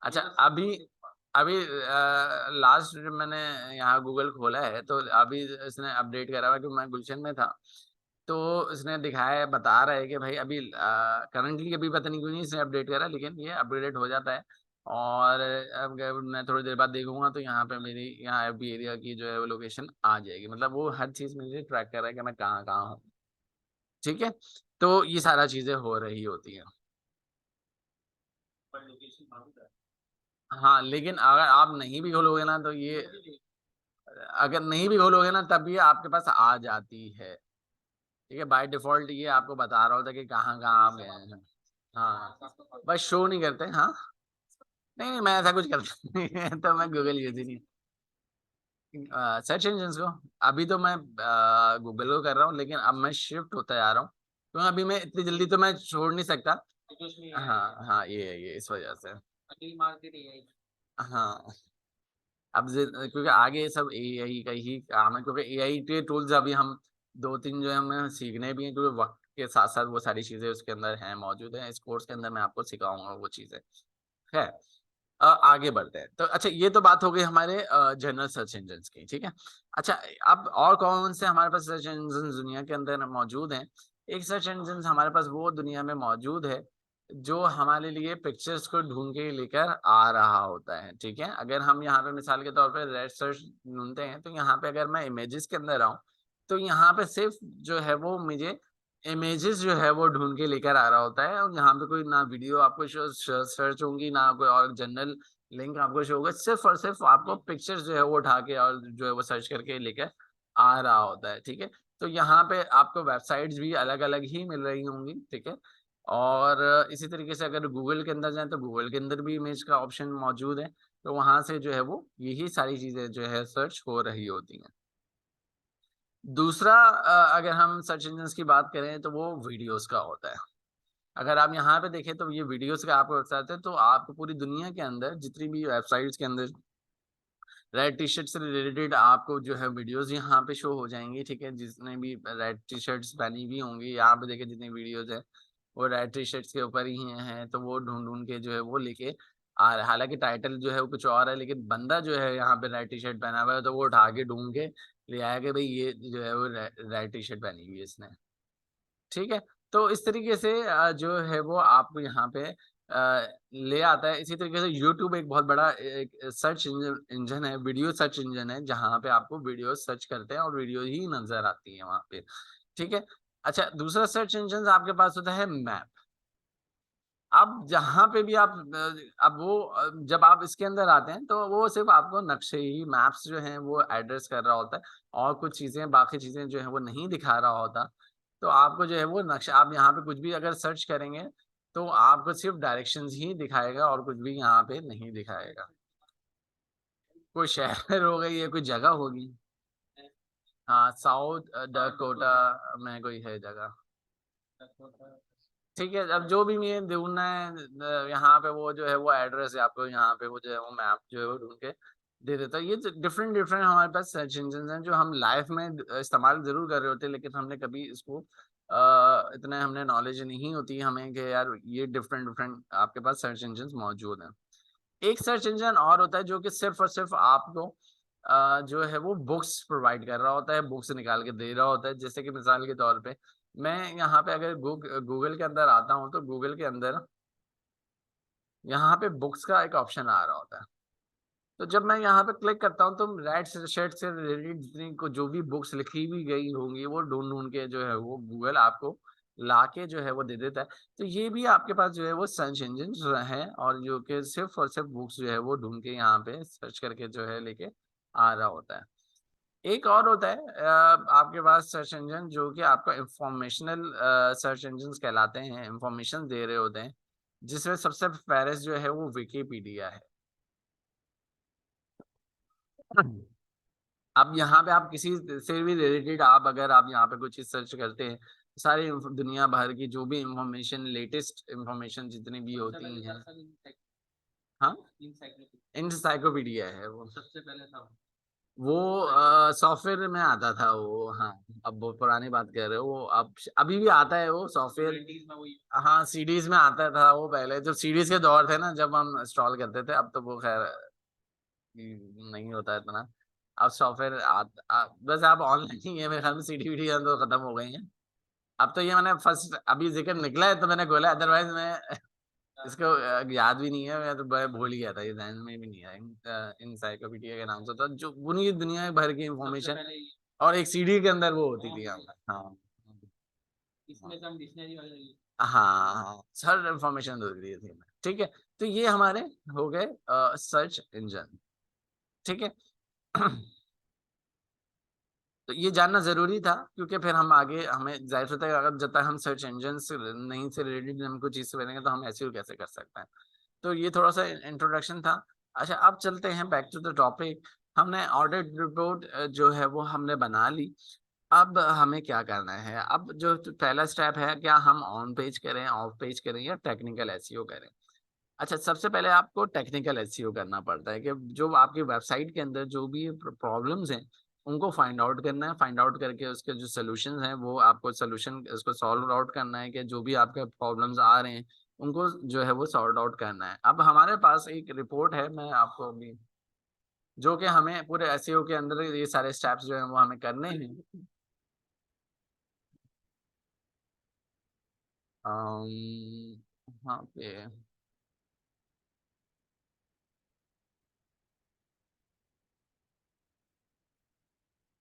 अच्छा, अभी अभी लास्ट जब मैंने यहाँ गूगल खोला है तो अभी इसने अपडेट करा हुआ कि मैं गुलशन में था, तो इसने दिखाया है, बता रहा है कि भाई अभी करंटली अभी पता नहीं क्यों नहीं इसने अपडेट करा, लेकिन ये अपडेट हो जाता है। और अब अगर मैं थोड़ी देर बाद देखूंगा तो यहाँ पे मेरी यहाँ एफबी एरिया की जो है वो लोकेशन आ जाएगी, मतलब वो हर चीज मुझे ट्रैक कर रहा है कि मैं कहाँ कहाँ हूँ, ठीक है। तो ये सारा चीजें हो रही होती हैं। हाँ, लेकिन अगर आप नहीं भी खोलोगे ना तो ये, अगर नहीं भी खोलोगे ना तब भी आपके पास आ जाती है, ठीक है। बाय डिफॉल्ट ये आपको बता रहा होता है कि कहाँ कहाँ आप गए हैं। हाँ, बस शो नहीं करते, हाँ। नहीं नहीं, मैं ऐसा कुछ करता नहीं है, तो मैं गूगल यूज ही नहीं, सर्च इंजन को। अभी तो मैं गूगल को कर रहा हूँ, लेकिन अब मैं शिफ्ट होता जा रहा हूँ, क्योंकि अभी मैं इतनी जल्दी तो मैं छोड़ नहीं सकता। हाँ हाँ, ये है, ये इस वजह से। हाँ, अब क्योंकि आगे सब एआई का ही काम है, क्योंकि एआई के टूल्स अभी हम दो तीन जो है हमें सीखने भी हैं, क्योंकि वक्त के साथ साथ वो सारी चीजें उसके अंदर हैं, मौजूद हैं, इस कोर्स के अंदर मैं आपको सिखाऊंगा वो चीजें। है, आगे बढ़ते हैं। तो अच्छा, ये तो बात हो गई हमारे जनरल सर्च इंजन की, ठीक है। अच्छा, अब और कौन से हमारे पास सर्च इंजन दुनिया के अंदर मौजूद हैं। एक सर्च इंजन हमारे पास वो दुनिया में मौजूद है जो हमारे लिए पिक्चर्स को ढूंढ के लेकर आ रहा होता है, ठीक है। अगर हम यहाँ पे मिसाल के तौर पे रेड सर्च ढूंढते हैं, तो यहाँ पे अगर मैं इमेजेस के अंदर आऊँ, तो यहाँ पे सिर्फ जो है वो मुझे इमेजेस जो है वो ढूंढ के लेकर आ रहा होता है, और यहाँ पे कोई ना वीडियो आपको सर्च होंगी, ना कोई और जनरल लिंक आपको शो होगा, सिर्फ और सिर्फ आपको पिक्चर्स जो है वो उठा के और जो है वो सर्च करके लेकर आ रहा होता है, ठीक है। तो यहाँ पे आपको वेबसाइट्स भी अलग अलग ही मिल रही होंगी, ठीक है। और इसी तरीके से अगर गूगल के अंदर जाए तो गूगल के अंदर भी इमेज का ऑप्शन मौजूद है, तो वहां से जो है वो यही सारी चीजें जो है सर्च हो रही होती हैं। दूसरा, अगर हम सर्च इंजन की बात करें तो वो वीडियोस का होता है। अगर आप यहाँ पे देखें तो ये वीडियोस का आपको वेबसाइट है, तो आपको पूरी दुनिया के अंदर जितनी भी वेबसाइट्स के अंदर रेड टी शर्ट से रिलेटेड आपको जो है वीडियोस यहाँ पे शो हो जाएंगी, ठीक है। जिसने भी रेड टी शर्ट्स पहनी हुई होंगी, यहाँ पे देखे जितनी वीडियोस है वो रेड टी शर्ट्स के ऊपर ही हैं, तो वो ढूंढ ढूंढ के जो है वो लेके आ रहा है। हालांकि टाइटल जो है वो कुछ और है, लेकिन बंदा जो है यहाँ पे रेड टी शर्ट पहना हुआ है, तो वो उठा के ढूंढ के ले आया कि भाई ये जो है वो रेड टी शर्ट पहनी हुई है इसने, ठीक है। तो इस तरीके से जो है वो आपको यहाँ पे ले आता है। इसी तरीके से यूट्यूब एक बहुत बड़ा एक सर्च इंजन है, वीडियो सर्च इंजन है, जहाँ पे आपको वीडियो सर्च करते हैं और वीडियो ही नजर आती है वहां पे, ठीक है। अच्छा, दूसरा सर्च इंजन आपके पास होता है मैप। अब जहाँ पे भी आप अब वो जब आप इसके अंदर आते हैं तो वो सिर्फ आपको नक्शे ही, मैप्स जो हैं वो एड्रेस कर रहा होता है, और कुछ चीजें, बाकी चीजें जो है वो नहीं दिखा रहा होता। तो आपको जो है वो नक्शा, आप यहाँ पे कुछ भी अगर सर्च करेंगे तो आपको सिर्फ डायरेक्शंस ही दिखाएगा और कुछ भी यहाँ पे नहीं दिखाएगा। कोई शहर हो गई है, कोई जगह होगी। हाँ, साउथ डकोटा में कोई है जगह, ठीक है। अब जो भी मुझे ढूंढना है यहाँ पे वो जो है वो एड्रेस है, आपको यहाँ पे वो जो है वो मैप जो है वो ढूंढ के दे देता है। ये डिफरेंट डिफरेंट हमारे पास सर्च इंजन हैं जो हम लाइफ में इस्तेमाल जरूर कर रहे होते हैं, लेकिन हमने कभी इसको इतने हमने नॉलेज नहीं होती हमें कि यार ये डिफरेंट डिफरेंट आपके पास सर्च इंजन मौजूद हैं। एक सर्च इंजन और होता है जो कि सिर्फ और सिर्फ आपको जो है वो बुक्स प्रोवाइड कर रहा होता है, बुक्स निकाल के दे रहा होता है। जैसे कि मिसाल के तौर पे मैं यहाँ पे अगर गूगल के अंदर आता हूँ तो गूगल के अंदर यहाँ पे बुक्स का एक ऑप्शन आ रहा होता है। तो जब मैं यहाँ पे क्लिक करता हूँ तो रेड शर्ट से रिलेटेड जितनी को जो भी बुक्स लिखी भी गई होंगी वो ढूंढ ढूंढ के जो है वो गूगल आपको ला के जो है वो दे देता है। तो ये भी आपके पास जो है वो सर्च इंजन है, और जो कि सिर्फ और सिर्फ बुक्स जो है वो ढूंढ के यहाँ पे सर्च करके जो है लेके आ रहा होता है। एक और होता है आपके पास सर्च इंजन जो कि आपका इंफॉर्मेशनल सर्च इंजन कहलाते हैं, इंफॉर्मेशन दे रहे होते हैं, जिसमें सबसे पहले जो है वो विकिपीडिया है। अब यहाँ पे आप किसी से भी रिलेटेड आप अगर आप यहाँ पे कुछ चीज सर्च करते हैं, सारी दुनिया भर की जो भी इंफॉर्मेशन, लेटेस्ट इंफॉर्मेशन जितनी भी होती हैं। हाँ, इंसाइक्लोपीडिया है वो, सबसे पहले था वो सॉफ्टवेयर में आता था वो। हाँ, अब वो पुरानी बात कर रहे हो, वो अब अभी भी आता है वो सॉफ्टवेयर। हाँ, सीडीज में आता था वो पहले, जब सीडीज के दौर थे ना, जब हम इंस्टॉल करते थे। अब तो वो खैर नहीं होता है इतना। अब सॉफ्टवेयर बस आप ऑनलाइन ही है मेरे ख्याल में, सीडी वीडी तो खत्म हो गई है। अब तो ये मैंने फर्स्ट अभी जिक्र निकला है तो मैंने बोला, अदरवाइज मैं इसको याद भी नहीं है, मैं तो भूल ही गया था, ये ध्यान में भी नहीं है। इंसाइक्लोपीडिया के नाम से था, जो पूरी दुनिया भर की इंफॉर्मेशन और एक सीडी के अंदर वो होती थी। हाँ, हाँ, इसमें तो हम डिक्शनरी वाले, हाँ हाँ, हर इंफॉर्मेशन दे दी थी, ठीक है। तो ये हमारे हो गए सर्च इंजन, ठीक है। तो ये जानना जरूरी था, क्योंकि फिर हम आगे हमें जाहिर होता है अगर जब तक हम सर्च इंजन से नहीं से रिलेटेड हम कुछ चीज से बनेंगे तो हम ऐसे कैसे कर सकते हैं। तो ये थोड़ा सा इंट्रोडक्शन था। अच्छा, अब चलते हैं बैक टू द टॉपिक। हमने ऑर्डर रिपोर्ट जो है वो हमने बना ली। अब हमें क्या करना है? अब जो पहला स्टेप है, क्या हम ऑन पेज करें, ऑफ पेज करें, या टेक्निकल एसईओ करें? अच्छा, सबसे पहले आपको टेक्निकल एसईओ करना पड़ता है कि जो आपकी वेबसाइट के अंदर जो भी प्रॉब्लम्स हैं उनको फाइंड आउट करना है। फाइंड आउट करके उसके जो सोल्यूशन हैं वो आपको सोल्यूशन उसको सॉल्व आउट करना है, कि जो भी आपके प्रॉब्लम्स आ रहे हैं उनको जो है वो सॉर्ट आउट करना है। अब हमारे पास एक रिपोर्ट है, मैं आपको अभी, जो कि हमें पूरे एसईओ के अंदर ये सारे स्टेप्स जो हैं वो हमें करने हैं। हाँ पे,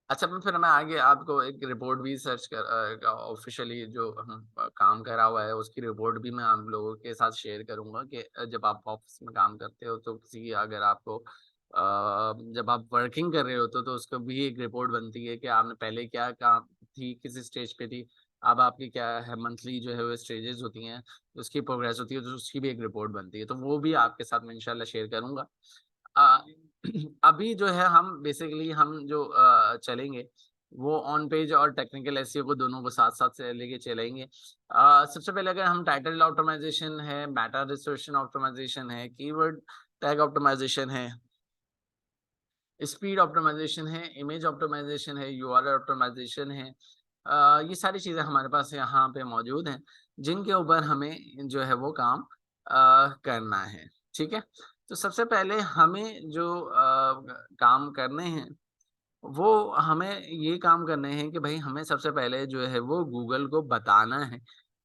अच्छा, मैं आगे आपको एक रिपोर्ट भी सर्च कर ऑफिशियली जो काम करा हुआ है उसकी रिपोर्ट भी मैं आप लोगों के साथ शेयर करूंगा, कि जब आप ऑफिस में काम करते हो तो किसी की अगर आपको जब आप वर्किंग कर रहे होते हो तो उसको भी एक रिपोर्ट बनती है कि आपने पहले क्या काम थी, किस स्टेज पे थी, अब आपकी क्या है, मंथली जो है वो स्टेजेस होती हैं, उसकी प्रोग्रेस होती है, तो उसकी भी एक रिपोर्ट बनती है। तो वो भी आपके साथ मैं इंशाल्लाह शेयर करूंगा। अ, अभी जो है हम बेसिकली हम जो चलेंगे वो ऑन पेज और टेक्निकल एसईओ को दोनों को साथ-साथ से लेके चलेंगे। सबसे पहले अगर हम टाइटल ऑप्टिमाइज़ेशन है, मेटा रिसर्च ऑप्टिमाइज़ेशन है, कीवर्ड टैग ऑप्टिमाइज़ेशन है, स्पीड ऑप्टिमाइज़ेशन है, इमेज ऑप्टिमाइज़ेशन है, यूआरएल ऑप्टिमाइज़ेशन है। ये सारी चीज़ें हमारे पास यहाँ पे मौजूद हैं, जिनके ऊपर हमें जो है वो काम करना है, ठीक है? तो सबसे पहले हमें जो काम करने हैं, वो हमें ये काम करने हैं कि भई हमें सबसे पहले जो है वो गूगल को बताना है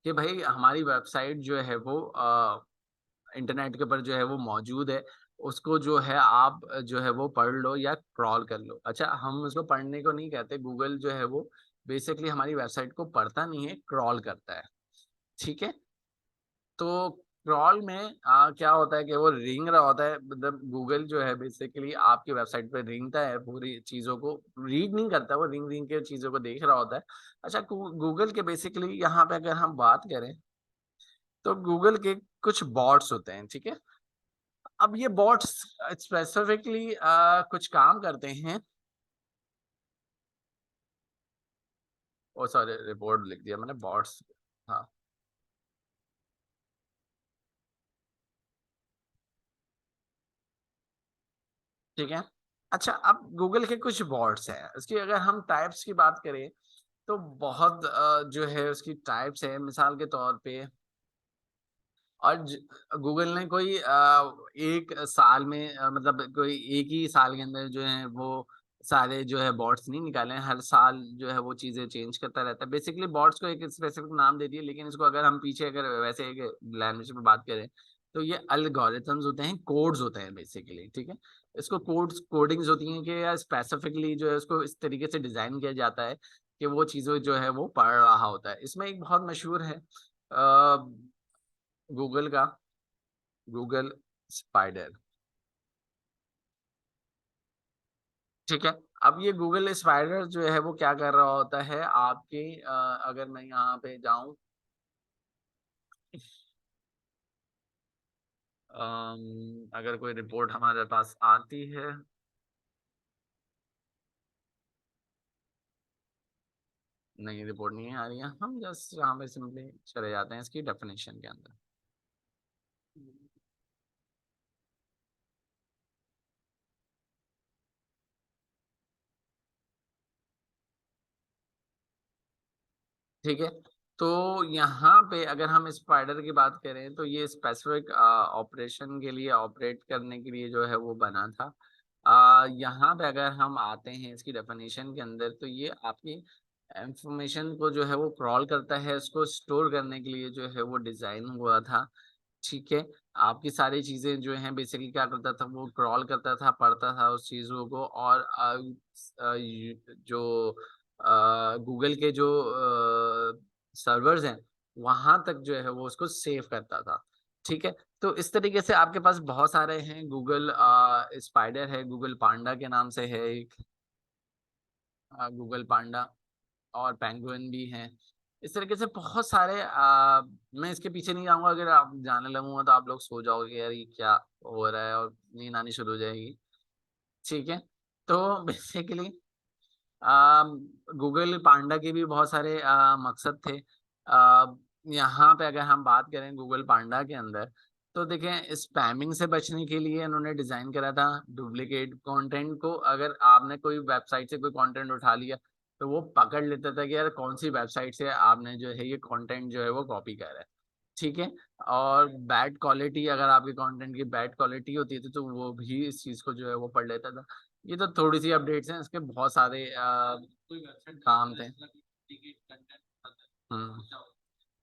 कि भई हमारी वेबसाइट जो है वो इंटरनेट के ऊपर जो है वो मौजूद है। उसको जो है आप जो है वो पढ़ लो या क्रॉल कर लो। अच्छा, हम उसको पढ़ने को नहीं कहते, गूगल जो है वो बेसिकली हमारी वेबसाइट को पढ़ता नहीं है, क्रॉल करता है। ठीक है? तो क्रॉल में क्या होता है कि वो रेंग रहा होता है, मतलब गूगल जो है बेसिकली आपकी वेबसाइट पे रेंगता है, पूरी चीज़ों को रीड नहीं करता, वो रेंग-रेंग के चीज़ों को देख रहा होता है। अच्छा, गूगल के बेसिकली यहाँ पे अगर हम बात करें, तो गूगल के कुछ बॉट्स होते हैं, ठीक है? अब ये बॉट्स स्पेसिफिकली कुछ काम करते हैं। ओह सॉरी, रिपोर्ट लिख दिया मैंने, बॉट्स। हाँ, ठीक है। अच्छा, अब गूगल के कुछ बॉट्स हैं, इसकी अगर हम टाइप्स की बात करें, तो बहुत जो है उसकी टाइप्स है, मिसाल के तौर पे। और गूगल ने कोई 1 साल में मतलब कोई एक ही साल के अंदर जो है वो सारे जो है बॉट्स नहीं निकाले हैं, हर साल जो है वो चीज़ें चेंज करता रहता है। बेसिकली बॉट्स को एक स्पेसिफिक नाम दे दिया, लेकिन इसको अगर हम पीछे अगर वैसे एक लैंग्वेज में बात करें, तो ये एल्गोरिथम्स होते हैं, कोड्स होते हैं बेसिकली, ठीक है? इसको कोडिंग्स होती हैं कि या स्पेसिफिकली जो है उसको इस तरीके से डिज़ाइन किया जाता है कि वो चीज़ें जो है वो पढ़ रहा होता है। इसमें एक बहुत मशहूर है गूगल का गूगल स्पाइडर, ठीक है? अब ये गूगल स्पाइडर जो है वो क्या कर रहा होता है आपके अगर मैं यहाँ पे जाऊँ, अगर कोई रिपोर्ट हमारे पास आती है, नहीं रिपोर्ट नहीं आ रही है, हम जस्ट यहाँ पे सिंपली चले जाते हैं इसकी डेफिनेशन के अंदर। ठीक है? तो यहाँ पे अगर हम स्पाइडर की बात करें, तो ये स्पेसिफिक ऑपरेशन के लिए, ऑपरेट करने के लिए जो है वो बना था। यहाँ पे अगर हम आते हैं इसकी डेफिनेशन के अंदर, तो ये आपकी इन्फॉर्मेशन को जो है वो क्रॉल करता है, उसको स्टोर करने के लिए जो है वो डिज़ाइन हुआ था। ठीक है? आपकी सारी चीज़ें जो हैं बेसिकली क्या करता था, वो क्रॉल करता था, पढ़ता था उस चीज़ों को, और स यू जो गूगल के जो सर्वर्स हैं, वहाँ तक जो है वो उसको सेव करता था। ठीक है? तो इस तरीके से आपके पास बहुत सारे हैं, गूगल स्पाइडर है, गूगल पांडा के नाम से है एक, गूगल पांडा, और पेंगुइन भी हैं। इस तरीके से बहुत सारे मैं इसके पीछे नहीं जाऊँगा, अगर आप जाने लगूँगा तो आप लोग सो जाओगे, यार ये क्या हो रहा है, और नींद आनी शुरू हो जाएगी। ठीक है? तो बेसिकली अम, गूगल पांडा के भी बहुत सारे मकसद थे। यहाँ पे अगर हम बात करें गूगल पांडा के अंदर, तो देखें स्पैमिंग से बचने के लिए इन्होंने डिज़ाइन करा था, डुप्लीकेट कंटेंट को अगर आपने कोई वेबसाइट से कोई कंटेंट उठा लिया, तो वो पकड़ लेता था कि यार कौन-सी वेबसाइट से आपने जो है ये कंटेंट जो है वो कॉपी करा है। ठीक है? और बैड क्वालिटी, अगर आपके कंटेंट की बैड क्वालिटी होती थी, तो वो भी इस चीज़ को जो है वो पढ़ लेता था। ये तो थोड़ी-सी अपडेट्स हैं, इसके बहुत सारे काम थे। हुँ,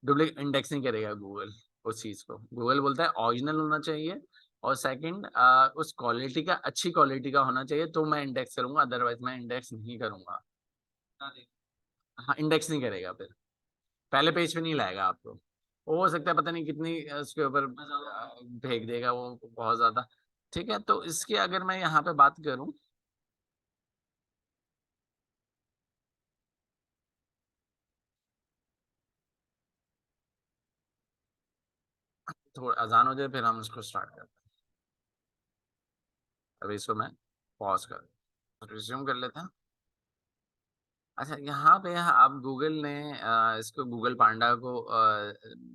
डुप्लीकेट इंडेक्स नहीं करेगा गूगल उस चीज़ को। गूगल बोलता है ओरिजिनल होना चाहिए, और सेकंड उस क्वालिटी का, अच्छी क्वालिटी का होना चाहिए, तो मैं इंडेक्स करूँगा, अदरवाइज़ मैं इंडेक्स नहीं करूँगा। हाँ, इंडेक्स नहीं करेगा फिर। पहले पेज पे नहीं लाएगा आपको। हो सकता है पता नहीं कितनी उसके ऊपर फेंक देगा वो बहुत ज़्यादा। ठीक है? तो इसकी अगर मैं यहाँ पे बात करूँ, थोड़ा अज़ान हो जाए फिर हम इसको स्टार्ट करते हैं। अभी इसको मैं पॉज़ कर रिज़्यूम कर लेते हैं। अच्छा, यहाँ पे अब गूगल ने इसको गूगल पांडा को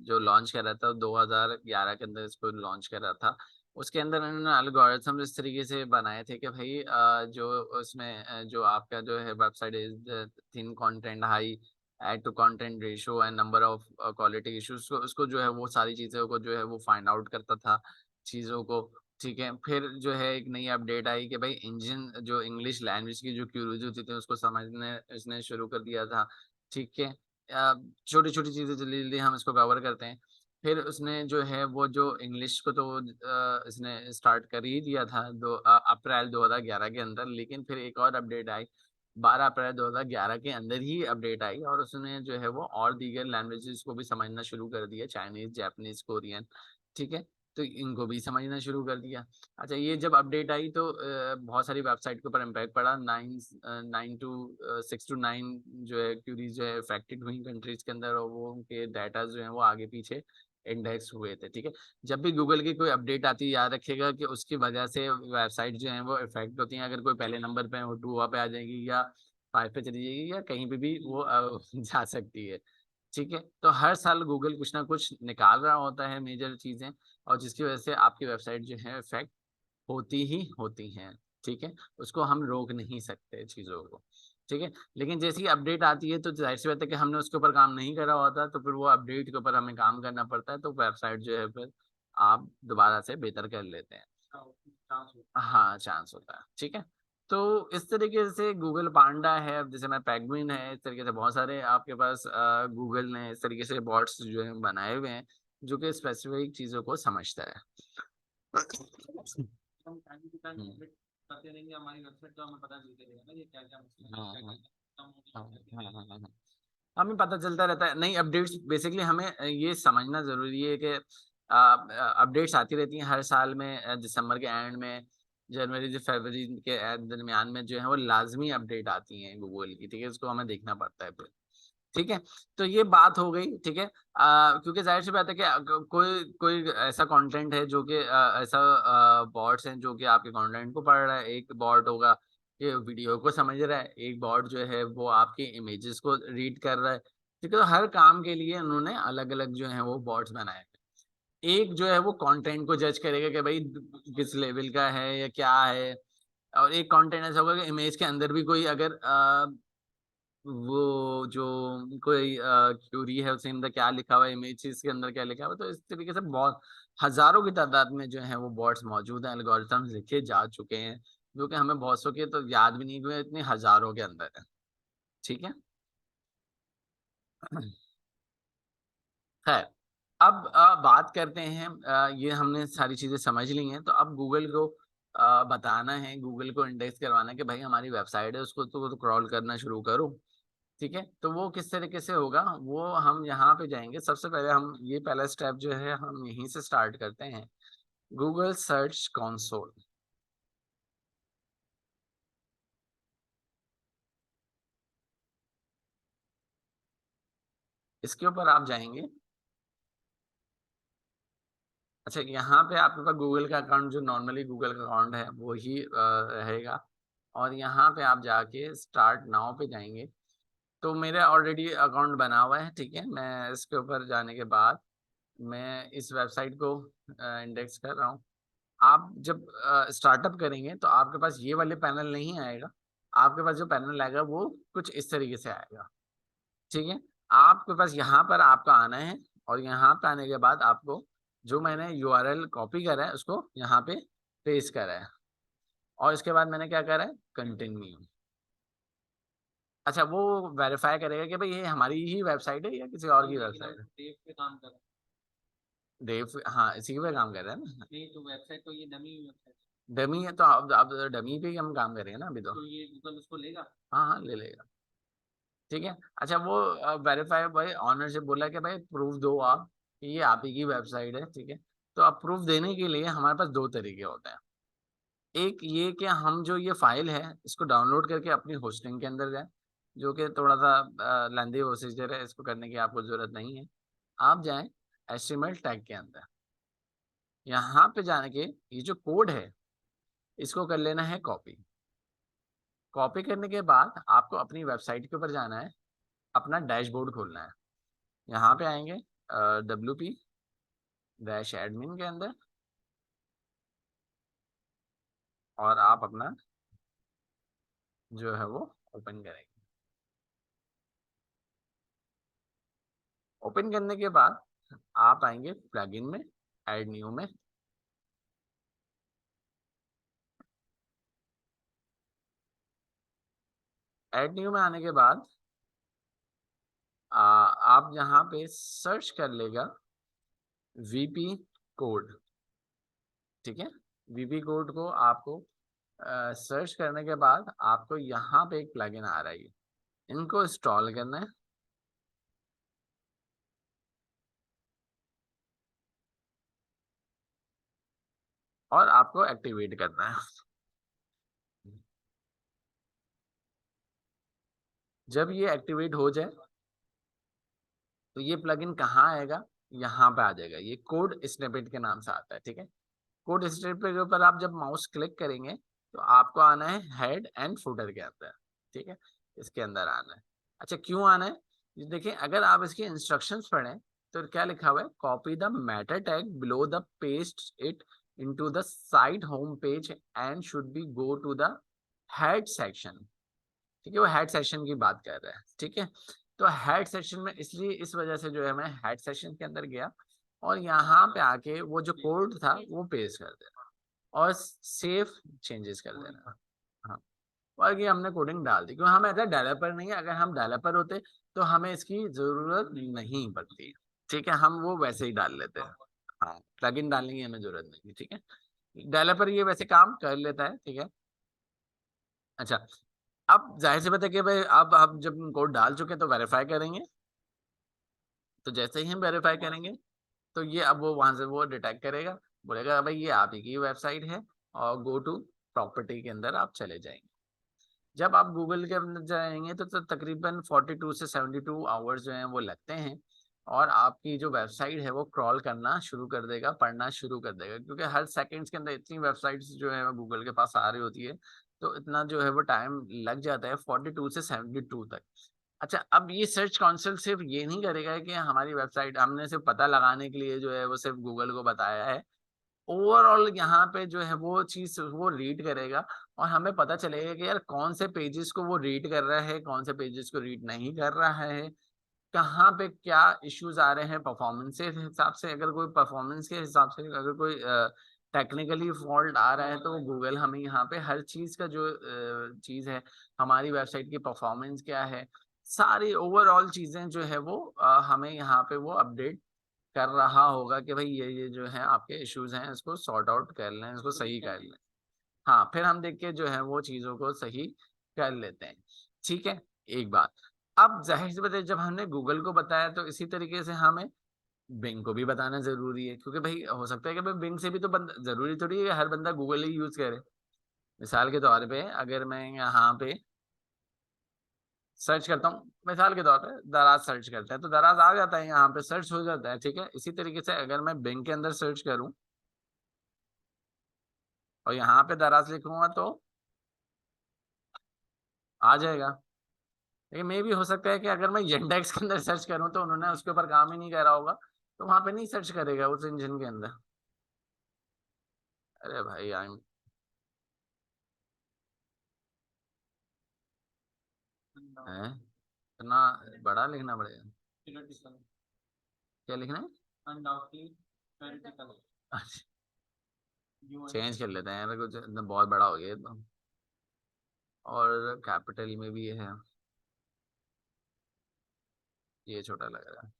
जो लॉन्च करा था 2011 के अंदर इसको लॉन्च करा था। उसके अंदर इन्होंने एल्गोरिथम इस तरीके से बनाए थे कि भई जो उसमें जो आपका जो है website is thin content high, ad to content ratio and number of quality issues को उसको जो है वो सारी चीज़ों को जो है वो फाइंड आउट करता था, चीज़ों को। ठीक है, फिर जो है एक नई अपडेट आई कि भाई इंजन जो इंग्लिश लैंग्वेज की जो क्यूरीज होती थी उसको समझने इसने शुरू कर दिया था। ठीक है, छोटी-छोटी चीज़ें जल्दी-जल्दी हम इसको कवर करते हैं। फिर उसने जो है वो जो इंग्लिश को तो इसने स्टार्ट कर ही दिया था अप्रैल 2011 के अंदर, लेकिन फिर एक और अपडेट आई 12 अप्रैल 2011 के अंदर ही अपडेट आई और उसने जो है वो और दीगर लैंग्वेजेस को भी समझना शुरू कर दिया, चाइनीज़, जापानीज़, कोरियन। ठीक है? तो इनको भी समझना शुरू कर दिया। अच्छा, ये जब अपडेट आई तो बहुत सारी वेबसाइट के ऊपर इम्पैक्ट पड़ा। 9 टू 6 टू 9 जो है क्यूरीज़ जो है अफेक्टेड हुई कंट्रीज़ के अंदर और वो उनके डाटा जो है वो आगे-पीछे इंडेक्स हुए थे, ठीक है? जब भी गूगल की कोई अपडेट आती है याद रखिएगा कि उसकी वजह से वेबसाइट जो है वो इफेक्ट होती हैं। अगर कोई पहले नंबर पे है वो 2 पे आ जाएगी या 5 पे चली जाएगी या कहीं पे भी वो जा सकती है। ठीक है? तो हर साल गूगल कुछ ना कुछ निकाल रहा होता है मेजर चीज़ें और जिसकी वज़ह से आपकी वेबसाइट जो है इफ़ेक्ट होती ही होती हैं, ठीक है? उसको हम रोक नहीं सकते चीज़ों को, ठीक है? लेकिन जैसे ही अपडेट आती है तो ज़ाहिर-सी बात है कि हमने उसके ऊपर काम नहीं करा होता तो फिर वो अपडेट के ऊपर हमें काम करना पड़ता है तो वेबसाइट जो है फिर आप दोबारा से बेहतर कर लेते हैं। हाँ, चांस होता है, ठीक है? तो इस तरीके से गूगल पांडा है, अब जैसे मैं पेंगुइन है, इस तरीके से बहुत सारे आपके पास गूगल ने इस तरीके से बॉट्स जो हैं बनाए हुए हैं, जो कि स्पेसिफिक चीज़ों को समझता है। हम टाइम टू टाइम अपडेट करते रहेंगे हमारी वेबसाइट तो हमें पता चलते रहेगा ना ये क्या-क्या मसला है, हाँ, क्या-क्या कम हो गया, हाँ, हाँ, हाँ, हाँ। हमें पता चलता रहता है, नई अपडेट्स बेसिकली हमें ये समझना ज़रूरी है कि अपडेट्स आती रहती हैं हर साल में दिसंबर के एंड में, जनवरी से फरवरी के दरमियान में जो है वो लाज़मी अपडेट आती हैं गूगल की, ठीक है? उसको हमें देखना पड़ता है फिर। ठीक है? तो ये बात हो गई, ठीक है? क्योंकि ज़ाहिर-सी बात है कि कोई कोई ऐसा कंटेंट है जो कि ऐसा बॉट्स हैं जो कि आपके कंटेंट को पढ़ रहा है, एक बॉट होगा कि वीडियो को समझ रहा है, एक बॉट जो है वो आपकी इमेजेस को रीड कर रहा है, ठीक है? तो हर काम के लिए उन्होंने अलग-अलग जो हैं वो बॉट्स बनाए हैं। एक जो है वो कंटेंट को जज करेगा कि भई किस लेवल का है या क्या है और एक कंटेंट ऐसा होगा कि इमेज के अंदर भी कोई अगर वो जो कोई क्यूरी है उसके अंदर क्या लिखा हुआ है, इमेजेस के अंदर क्या लिखा हुआ है, तो इस तरीके से बहुत हज़ारों की तादाद में जो है वो बॉट्स मौजूद हैं, एल्गोरिथम्स लिखे जा चुके हैं, जो कि हमें बहुत सौ के तो याद भी नहीं हुए, इतने हज़ारों के अंदर है। ठीक है? खैर, अब बात करते हैं ये हमने सारी चीज़ें समझ ली हैं, तो अब गूगल को बताना है, गूगल को इंडेक्स करवाना है कि भाई हमारी वेबसाइट है उसको तो क्रॉल करना शुरू करो। ठीक है? तो वो किस तरीके से होगा, वो हम यहाँ पे जाएँगे। सबसे पहले हम ये पहला स्टेप जो है हम यहीं से स्टार्ट करते हैं। गूगल सर्च कंसोल, इसके ऊपर आप जाएँगे। अच्छा, यहाँ पे आपके पास गूगल का अकाउंट जो नॉर्मली गूगल का अकाउंट है वो ही रहेगा और यहाँ पे आप जाके स्टार्ट नाउ पे जाएँगे। तो मेरा ऑलरेडी अकाउंट बना हुआ है, ठीक है? मैं इसके ऊपर जाने के बाद मैं इस वेबसाइट को इंडेक्स कर रहा हूँ। आप जब स्टार्टअप करेंगे तो आपके पास ये वाले पैनल नहीं आएगा। आपके पास जो पैनल आएगा वो कुछ इस तरीके से आएगा, ठीक है? आपके पास यहाँ पर आपका आना है और यहाँ पे आने के बाद आपको जो मैंने यूआरएल कॉपी करा है उसको यहाँ पे पेस्ट करा है और इसके बाद मैंने क्या करा है कंटिन्यू। अच्छा, वो वेरीफाई करेगा कि भाई ये हमारी ही वेबसाइट है या किसी और की वेबसाइट है? देव पे काम कर देव, हाँ, इसी पे काम कर रहा है ना? नहीं, तो वेबसाइट तो ये डमी वेबसाइट डमी है तो अब डमी पे ही हम काम कर रहे हैं ना अभी तो ये गूगल उसको लेगा? हाँ, हाँ, ले लेगा। ठीक है? अच्छा, वो वेरीफाई भाई ऑनर से बोला कि भाई प्रूफ दो आप कि ये आप ही की वेबसाइट है, ठीक है? तो अब प्रूफ देने के लिए हमारे पास 2 तरीके होते हैं। एक ये कि हम जो ये फ़ाइल है इसको डाउनलोड करके अपनी होस्टिंग के अंदर जाएँ, जो कि थोड़ा-सा लेंदी प्रोसीजर है, इसको करने की आपको ज़रूरत नहीं है। आप जाएँ एचटीएमएल टैग के अंदर, यहाँ पे जाने के ये जो कोड है, इसको कर लेना है कॉपी। कॉपी करने के बाद आपको अपनी वेबसाइट के ऊपर जाना है, अपना डैशबोर्ड खोलना है। यहाँ पे आएंगे WP-admin के अंदर, और आप अपना जो है वो ओपन करेंगे। ओपन करने के बाद आप आएंगे प्लगइन में, ऐड न्यू में। ऐड न्यू में आने के बाद आप यहाँ पे सर्च कर लेगा वीपी कोड। ठीक है, वीपी कोड को आपको सर्च करने के बाद आपको यहाँ पे एक प्लगइन आ रहा है, इनको इंस्टॉल करना है और आपको एक्टिवेट करना है। जब ये एक्टिवेट हो जाए तो ये प्लगइन कहाँ आएगा, यहाँ पे आ जाएगा, ये कोड स्निपेट के नाम से आता है। ठीक है, कोड स्निपेट के ऊपर आप जब माउस क्लिक करेंगे तो आपको आना है हेड एंड फुटर के अंदर। ठीक है, इसके अंदर आना है। अच्छा, क्यों आना है, ये देखिए अगर आप इसके इंस्ट्रक्शंस पढ़ें तो क्या लिखा हुआ है, copy the meta tag below the, paste it into the site home page and should be go to the head section. ठीक है, वो हेड सेक्शन की बात कर रहा है। ठीक है, तो हेड सेक्शन में इसलिए इस वजह से जो है मैं हेड सेक्शन के अंदर गया और यहाँ पे आके वो जो कोड था वो पेस्ट कर देना और सेव चेंजेस कर देना। हाँ, और ये हमने कोडिंग डाल दी, क्योंकि हम ऐसा डेवलपर नहीं है, अगर हम डेवलपर होते तो हमें इसकी जरूरत नहीं पड़ती। ठीक है, हम वो वैसे ही डाल लेते हैं। हाँ, प्लगइन डालने की हमें जरूरत नहीं। ठीक है, डेवलपर ये वैसे काम कर लेता है। ठीक है, अच्छा, अब जाहिर सी बात है कि भाई अब हम जब कोड डाल चुके तो वेरीफाई करेंगे। तो जैसे ही हम वेरीफाई करेंगे तो ये अब वो वहां से वो डिटेक्ट करेगा, बोलेगा भाई ये आप ही की वेबसाइट है, और गो टू प्रॉपर्टी के अंदर आप चले जाएंगे। जब आप गूगल के अंदर जाएंगे तो तकरीबन 42 से 72 आवर्स जो हैं वो लगते हैं, और आपकी जो वेबसाइट है वो क्रॉल करना शुरू कर देगा, पढ़ना शुरू कर देगा, क्योंकि हर सेकंड्स के अंदर इतनी वेबसाइट्स जो है गूगल के पास आ रही होती है, तो इतना जो है वो टाइम लग जाता है 42 से 72 तक। अच्छा, अब ये सर्च कंसोल सिर्फ ये नहीं करेगा कि हमारी वेबसाइट हमने सिर्फ पता लगाने के लिए जो है वो सिर्फ गूगल को बताया है, ओवरऑल यहाँ पे जो है वो चीज वो रीड करेगा और हमें पता चलेगा कि यार कौन से पेजेस को वो रीड कर रहा है, कौन से पेजेस को रीड नहीं कर रहा है, कहाँ पे क्या इश्यूज आ रहे हैं परफॉर्मेंस के हिसाब से। अगर कोई परफॉर्मेंस के हिसाब से अगर कोई टेक्निकली फॉल्ट आ रहा है तो गूगल हमें यहाँ पे हर चीज का जो चीज है, हमारी वेबसाइट की परफॉर्मेंस क्या है, सारी ओवरऑल चीजें जो है वो हमें यहाँ पे वो अपडेट कर रहा होगा कि भाई ये जो है आपके इश्यूज हैं, इसको सॉर्ट आउट कर लें, इसको सही कर लें। हाँ, फिर हम देख के जो है वो चीजों को सही कर लेते हैं। ठीक है, एक बात। अब जाहिर सी बात है जब हमने गूगल को बताया तो इसी तरीके से हमें बिंग को भी बताना जरूरी है, क्योंकि भाई हो सकता है कि भाई बिंग से भी तो जरूरी थोड़ी है कि हर बंदा गूगल ही यूज करे। मिसाल के तौर पे अगर मैं यहाँ पे सर्च करता हूँ, मिसाल के तौर पे दराज सर्च करते हैं तो दराज आ जाता है, यहाँ पे सर्च हो जाता है। ठीक है, इसी तरीके से अगर मैं बिंग के अंदर सर्च करूँ और यहाँ पे दराज लिखूंगा तो आ जाएगा। लेकिन मे भी हो सकता है कि अगर मैं येंडेक्स के अंदर सर्च करूँ तो उन्होंने उसके ऊपर काम ही नहीं करा होगा, तो वहां पे नहीं सर्च करेगा उस इंजन के अंदर। अरे भाई आई है, इतना बड़ा लिखना पड़ेगा। क्या लिखना है? चेंज कर लेते हैं यार, कुछ इतना बहुत बड़ा हो गया ये तो, और कैपिटल में भी है, ये छोटा लग रहा है।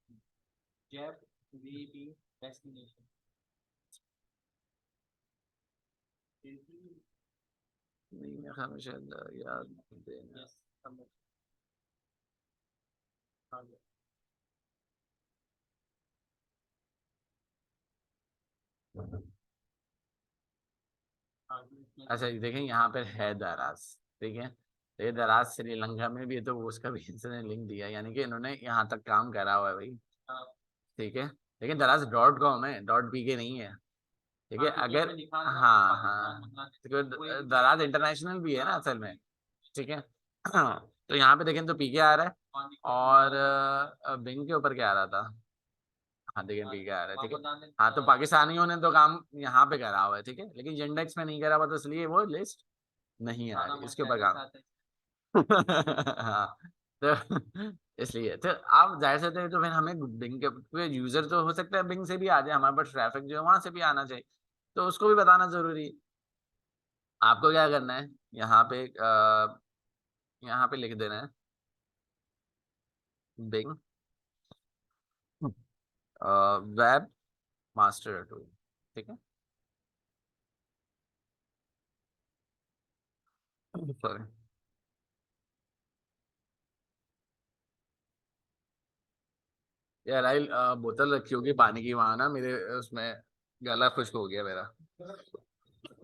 नहीं, मैं हमेशा याद देना। अच्छा, ये देखें यहाँ पर है दराज। ठीक है, तो ये दराज श्रीलंका में भी है, तो वो उसका भी इसने लिंक दिया, यानी कि इन्होंने यहाँ तक काम करा हुआ है भाई। ठीक है, लेकिन दराज .com है, .pk नहीं है। ठीक है, अगर हाँ हाँ, तो दराज इंटरनेशनल भी है ना असल में। ठीक है। तो यहाँ पे देखें तो पीके आ रहा है, और बिंग के ऊपर क्या आ रहा था? हाँ देखें पीके आ रहा है, ठीक है। हाँ तो पाकिस्तानियों ने तो काम यहाँ पे करा हुआ है, ठीक है, लेकिन इंडेक्स में नहीं करा हुआ, तो इसलिए वो लिस्ट नहीं आ रही इसके ऊपर काम। हाँ, तो इसलिए तो आप जाहिर से थे, तो फिर हमें बिंग के यूजर तो हो सकता है बिंग से भी आ जाए, हमारे पास ट्रैफिक जो है वहां से भी आना चाहिए, तो उसको भी बताना जरूरी है। आपको क्या करना है, यहाँ पे लिख देना है बिंग वेब मास्टर टूल, ठीक है। सॉरी यार, आई बोतल रखी होगी पानी की वहां ना, मेरे उसमें गला खुश्क हो गया मेरा,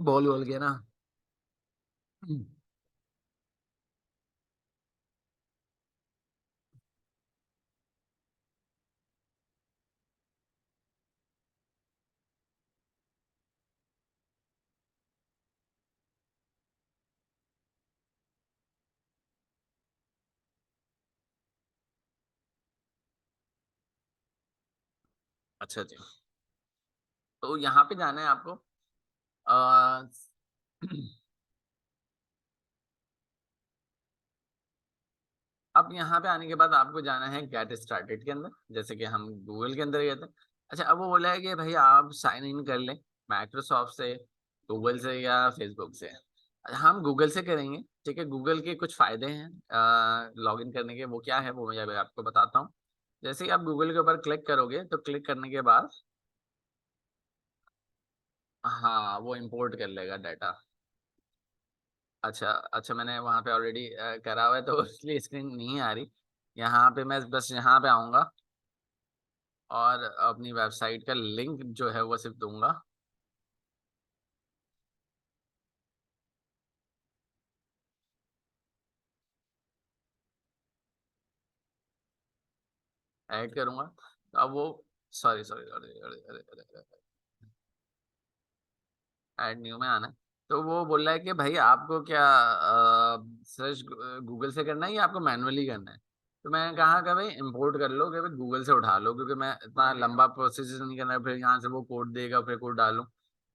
बोल बोल गया ना। अच्छा जी, तो यहाँ पे जाना है आपको। अ, अब यहाँ पे आने के बाद आपको जाना है गेट स्टार्टेड के अंदर, जैसे कि हम गूगल के अंदर गए थे। अच्छा, अब वो बोला है कि भाई आप साइन इन कर लें माइक्रोसॉफ्ट से, गूगल से या फेसबुक से। हम गूगल से करेंगे, ठीक है। गूगल के कुछ फायदे हैं लॉग इन करने के, वो क्या है वो मैं अभी आपको बताता हूँ। जैसे ही आप गूगल के ऊपर क्लिक करोगे, तो क्लिक करने के बाद हाँ वो इंपोर्ट कर लेगा डाटा। अच्छा अच्छा, मैंने वहाँ पे ऑलरेडी करा हुआ है, तो इसलिए स्क्रीन नहीं आ रही। यहाँ पे मैं बस यहाँ पे आऊँगा, और अपनी वेबसाइट का लिंक जो है वो सिर्फ दूंगा। ऐड करूंगा, तो अब वो सॉरी सॉरी, अरे अरे अरे अरे, ऐड न्यू में आना है। तो वो बोल रहा है कि भाई आपको क्या सर्च गूगल से करना है या आपको मैनुअली करना है। तो मैंने कहा कि भाई इंपोर्ट कर लो, कि भाई गूगल से उठा लो, क्योंकि मैं इतना लंबा प्रोसेस नहीं करना है, फिर यहाँ से वो कोड देगा फिर कोड डालूं।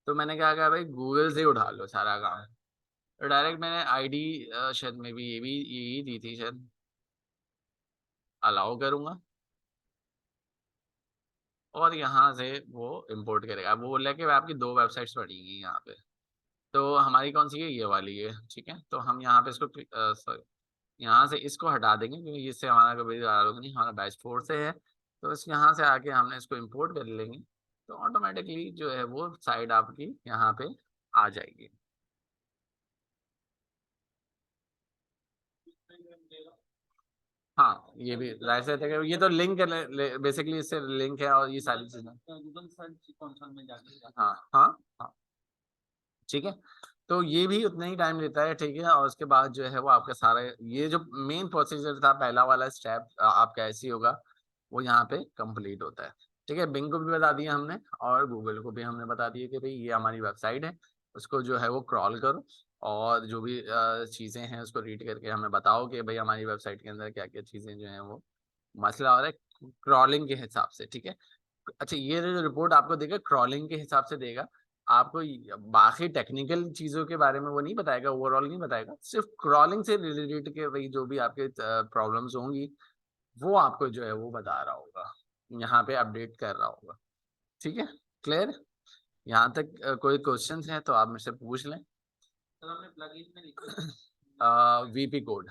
तो मैंने कहा कि भाई गूगल से ही उठा लो सारा काम। तो डायरेक्ट मैंने आईडी शायद में भी ये भी यही दी थी शायद, अलाउ करूंगा, और यहाँ से वो इंपोर्ट करेगा। वो बोल रहा है कि आपकी दो वेबसाइट्स पड़ेंगी यहाँ पे, तो हमारी कौन सी है, ये वाली है, ठीक है। तो हम यहाँ पे इसको सॉरी, यहाँ से इसको हटा देंगे, क्योंकि इससे हमारा कभी dialog नहीं, हमारा बैच 4 से है। तो इस यहाँ से आके हमने इसको इंपोर्ट कर लेंगे, तो ऑटोमेटिकली जो है वो साइड आपकी यहाँ पे आ जाएगी। हाँ ये भी राइट साइड तक है, ये तो लिंक है बेसिकली, इससे लिंक है और ये सारी चीजें। गूगल सर्च कंसोल में जाके, हाँ हाँ हाँ, ठीक है। तो ये भी उतना ही टाइम लेता है, ठीक है। और उसके बाद जो है वो आपका सारा ये जो मेन प्रोसीजर था, पहला वाला स्टेप आपका ऐसे ही होगा, वो यहाँ पे कंप्लीट होता है, ठीक है। बिंग को भी बता दिया हमने, और गूगल को भी हमने बता दिया कि भाई ये हमारी वेबसाइट है, उसको जो है वो क्रॉल करो, और जो भी चीज़ें हैं उसको रीड करके हमें बताओ कि भाई हमारी वेबसाइट के अंदर क्या क्या चीज़ें जो हैं वो मसला हो रहा है क्रॉलिंग के हिसाब से, ठीक है। अच्छा, ये जो रिपोर्ट आपको देगा क्रॉलिंग के हिसाब से देगा, आपको बाकी टेक्निकल चीजों के बारे में वो नहीं बताएगा, ओवरऑल नहीं बताएगा, सिर्फ क्रॉलिंग से रिलेटेड के वही जो भी आपके प्रॉब्लम्स होंगी, वो आपको जो है वो बता रहा होगा, यहाँ पे अपडेट कर रहा होगा, ठीक है। क्लियर? यहाँ तक कोई क्वेश्चंस हैं तो आप मुझसे पूछ लें। सर हमने प्लगइन में लिखा वीपी कोड,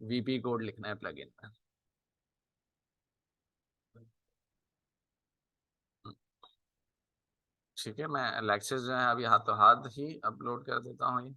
वीपी कोड लिखना है प्लगइन में। ठीक है, मैं लेक्चर जो है अभी हाथों हाथ ही अपलोड कर देता हूँ ये।